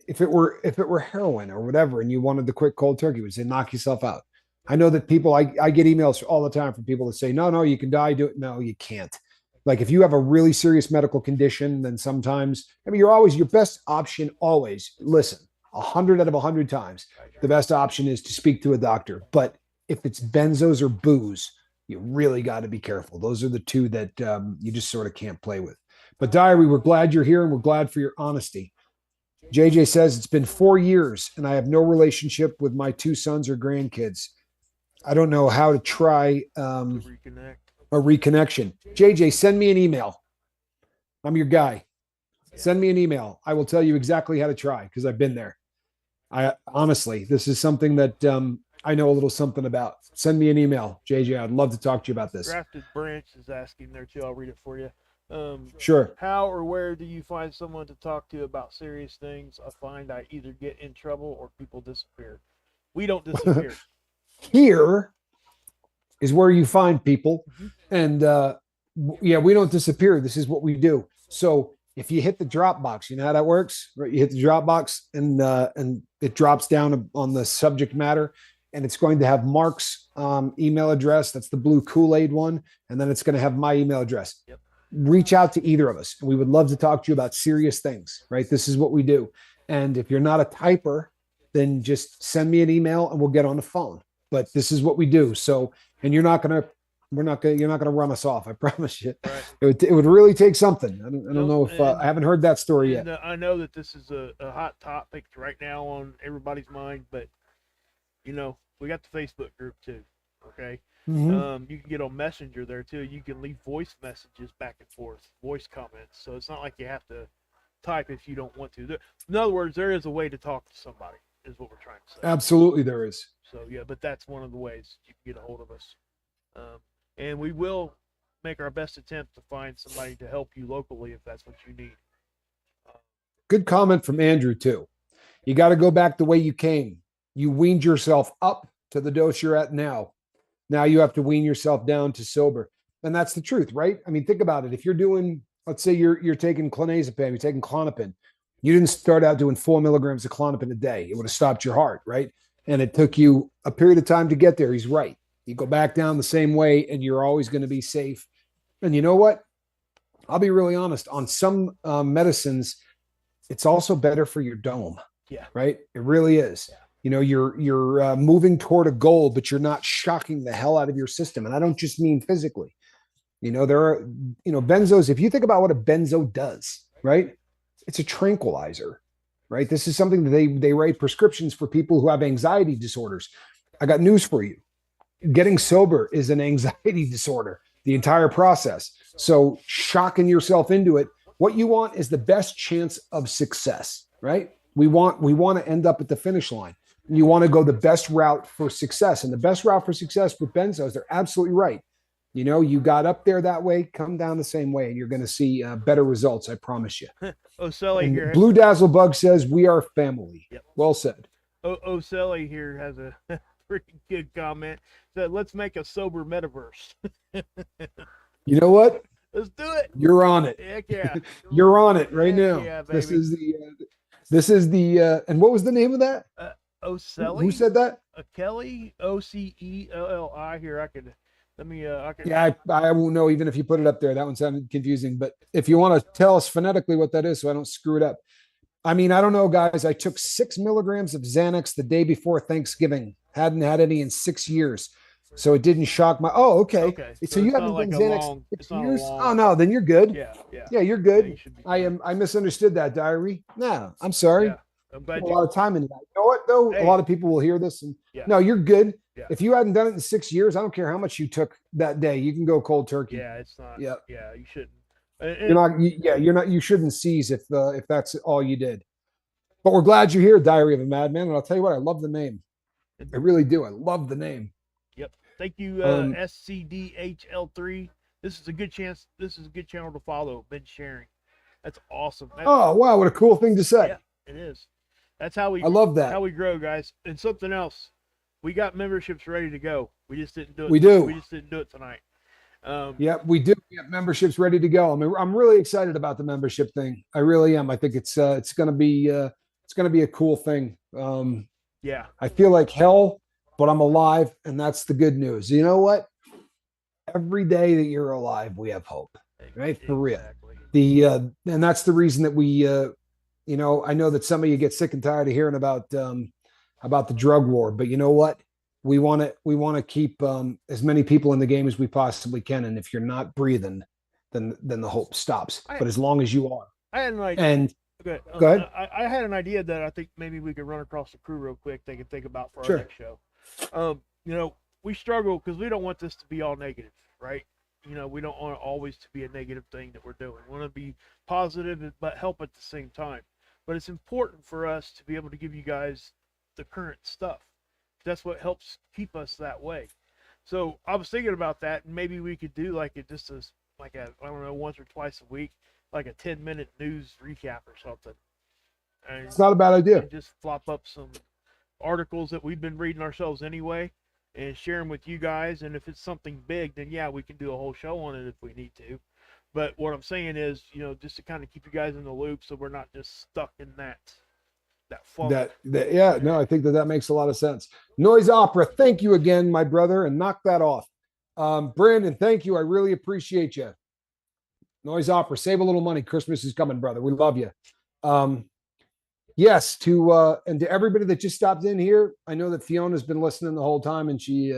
If it were heroin or whatever, and you wanted the quick cold turkey, would say knock yourself out. I know that people. I get emails all the time from people that say, no, you can die. Do it. No, you can't. Like if you have a really serious medical condition, then sometimes your best option. Always listen. 100 out of 100 times, the best option is to speak to a doctor. But if it's benzos or booze, you really got to be careful. Those are the two that you just sort of can't play with. But Diary, we're glad you're here and we're glad for your honesty. JJ says it's been 4 years and I have no relationship with my two sons or grandkids. I don't know how to try Reconnect. a reconnection. JJ, send me an email. I'm your guy. Send me an email. I will tell you exactly how to try because I've been there. I honestly, this is something that I know a little something about. Send me an email, JJ. I'd love to talk to you about this. Grafted Branch is asking there too. I'll read it for you. Sure. How or where do you find someone to talk to about serious things? I find I either get in trouble or people disappear. We don't disappear. Here is where you find people. And yeah, we don't disappear. This is what we do. So if you hit the drop box, you know how that works, right? You hit the drop box and it drops down on the subject matter, and it's going to have Mark's email address. That's the blue Kool-Aid one. And then it's going to have my email address. Yep. Reach out to either of us. And we would love to talk to you about serious things, right? This is what we do. And if you're not a typer, then just send me an email and we'll get on the phone. But this is what we do. So, and you're not going to run us off. I promise you. Right. It would really take something. I don't know if I haven't heard that story yet. I know that this is a hot topic right now on everybody's mind, but we got the Facebook group too. Okay. Mm-hmm. You can get on Messenger there too. You can leave voice messages back and forth, voice comments. So it's not like you have to type if you don't want to. In other words, there is a way to talk to somebody, is what we're trying to say. Absolutely, there is. So yeah, but that's one of the ways you can get a hold of us. And we will make our best attempt to find somebody to help you locally if that's what you need. Good comment from Andrew too. You got to go back the way you came. You weaned yourself up to the dose you're at now. Now you have to wean yourself down to sober. And that's the truth, right? I mean, think about it. If you're doing, let's say you're taking clonazepam, you're taking Klonopin. You didn't start out doing 4 milligrams of Klonopin a day. It would have stopped your heart, right? and it took you a period of time to get there, he's right. You go back down the same way and you're always going to be safe. And you know what? I'll be really honest. On some medicines, it's also better for your dome. Yeah. Right. It really is. Yeah. You know, you're moving toward a goal, but you're not shocking the hell out of your system. And I don't just mean physically. You know, there are, benzos. If you think about what a benzo does, right? It's a tranquilizer, right? This is something that they write prescriptions for people who have anxiety disorders. I got news for you. Getting sober is an anxiety disorder, the entire process. So shocking yourself into it, what you want is the best chance of success, right? We want to end up at the finish line. And you want to go the best route for success. And the best route for success with benzos, they're absolutely right. You know, you got up there that way, come down the same way, and you're going to see better results. I promise you. Ocelli here. Blue Dazzle Bug says, we are family. Yep. Well said. Ocelli here has a pretty good comment. Said, let's make a sober metaverse. You know what? Let's do it. You're on it. Heck yeah. You're on it right now. Yeah, baby. This is the and what was the name of that? Ocelli. Who said that? Kelly, Ocelli. Here, I could. Let me. Yeah, I won't know even if you put it up there. That one sounded confusing. But if you want to tell us phonetically what that is, so I don't screw it up. I mean, I don't know, guys. I took 6 milligrams of Xanax the day before Thanksgiving. Hadn't had any in 6 years, so it didn't shock my. Oh, okay. So you haven't been Xanax 6 years? Oh no, then you're good. Yeah, you're good. Yeah, I misunderstood that, diary. No, I'm sorry. Yeah. I'm glad a lot of time into that. You know what though? Hey. A lot of people will hear this and no, you're good. Yeah. If you hadn't done it in 6 years, I don't care how much you took that day. You can go cold turkey. Yeah, it's not. Yeah, you shouldn't. You're not. You're not. You shouldn't seize if that's all you did. But we're glad you're here, Diary of a Madman. And I'll tell you what, I love the name. I really do. I love the name. Yep. Thank you, SCDHL3. This is a good chance. This is a good channel to follow. Been sharing. That's awesome. Oh wow, what a cool thing to say. Yeah, it is. That's how we. I love that. How we grow, guys. And something else, we got memberships ready to go. We just didn't do it. We do. We just didn't do it tonight. Yeah, we do. We have memberships ready to go. I mean, I'm really excited about the membership thing. I really am. I think it's going to be a cool thing. Yeah. I feel like hell, but I'm alive, and that's the good news. You know what? Every day that you're alive, we have hope. Right? For real. And that's the reason that we I know that some of you get sick and tired of hearing about the drug war, but you know what? We want to keep as many people in the game as we possibly can. And if you're not breathing, then the hope stops. But as long as you are, I had an idea. And go ahead. I had an idea that I think maybe we could run across the crew real quick. They could think about for our next show. We struggle because we don't want this to be all negative, right? We don't want it always to be a negative thing that we're doing. We want to be positive, but help at the same time. But it's important for us to be able to give you guys the current stuff. That's what helps keep us that way. So I was thinking about that, and maybe we could do like it just as I don't know, once or twice a week, like a 10-minute news recap or something. And it's not a bad idea. And just flop up some articles that we've been reading ourselves anyway, and share them with you guys. And if it's something big, then yeah, we can do a whole show on it if we need to. But what I'm saying is, just to kind of keep you guys in the loop, so we're not just stuck in that funk. I think that makes a lot of sense. Noise Opera, thank you again, my brother, and knock that off. Brandon, thank you. I really appreciate you. Noise Opera, save a little money. Christmas is coming, brother. We love you. Yes, to everybody that just stopped in here. I know that Fiona's been listening the whole time, and she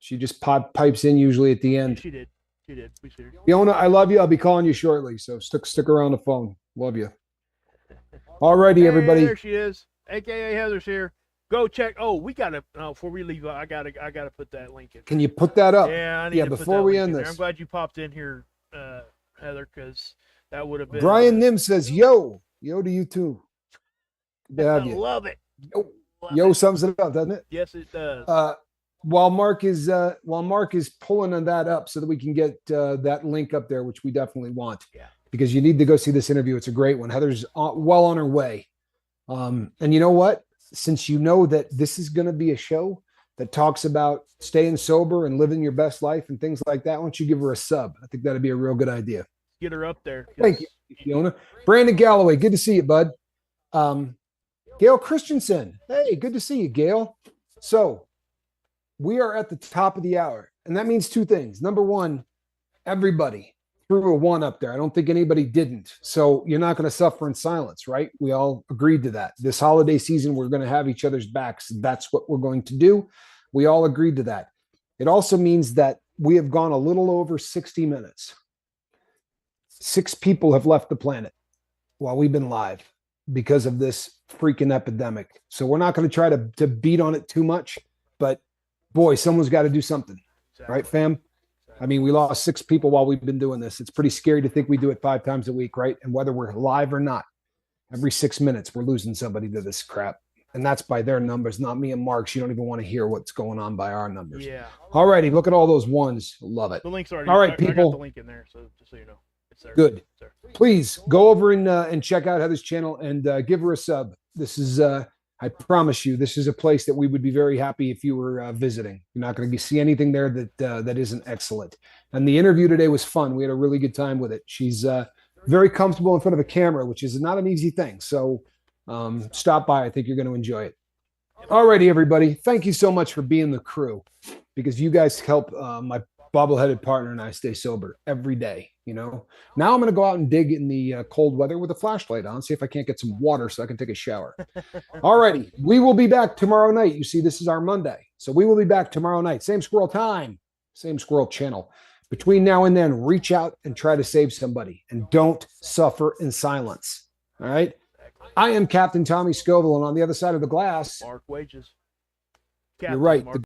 just pipes in usually at the end. Yeah, she did. We see her. Fiona, I love you. I'll be calling you shortly, so stick around the phone. Love you. All righty, everybody. There she is. AKA Heather's here. Go check. Oh, we gotta. Before we leave, I gotta put that link in. Can you put that up? Yeah, I need to before put that we link end in this. there. I'm glad you popped in here, Heather, because that would have been. Brian Nim says, "Yo to you too." Good to have you. Love it. Yo sums it up, doesn't it? Yes, it does. While Mark is pulling that up so that we can get that link up there, which we definitely want. Yeah. Because you need to go see this interview. It's a great one. Heather's well on her way. And you know what? Since you know that this is going to be a show that talks about staying sober and living your best life and things like that, why don't you give her a sub? I think that'd be a real good idea. Get her up there. Thank you, Fiona. Brandon Galloway, good to see you, bud. Gail Christensen. Hey, good to see you, Gail. So we are at the top of the hour, and that means two things. Number one, everybody threw a one up there. I don't think anybody didn't. So you're not going to suffer in silence, right? We all agreed to that. This holiday season, we're going to have each other's backs. That's what we're going to do. We all agreed to that. It also means that we have gone a little over 60 minutes. 6 people have left the planet while we've been live because of this freaking epidemic. So we're not going to try to beat on it too much, but boy, someone's got to do something. Exactly. Right, fam? I mean, we lost 6 people while we've been doing this. It's pretty scary to think we do it 5 times a week, right? And whether we're live or not, every 6 minutes, we're losing somebody to this crap. And that's by their numbers, not me and Mark's. You don't even want to hear what's going on by our numbers. Yeah. All righty. Look at all those ones. Love it. The link's already. All right, I people. got the link in there, so just so you know, it's there. Good. It's there. Please go over and check out Heather's channel and give her a sub. This is, I promise you, this is a place that we would be very happy if you were visiting. You're not going to see anything there that isn't excellent. And the interview today was fun. We had a really good time with it. She's very comfortable in front of a camera, which is not an easy thing. So stop by. I think you're going to enjoy it. All righty, everybody. Thank you so much for being the crew, because you guys help my bobble-headed partner and I stay sober every day. You know, now I'm going to go out and dig in the cold weather with a flashlight on, see if I can't get some water so I can take a shower. All righty. We will be back tomorrow night. You see, this is our Monday. So we will be back tomorrow night. Same squirrel time, same squirrel channel. Between now and then, reach out and try to save somebody, and don't suffer in silence. All right. I am Captain Tommy Scoville, and on the other side of the glass, Mark Wages. you're right. Mark.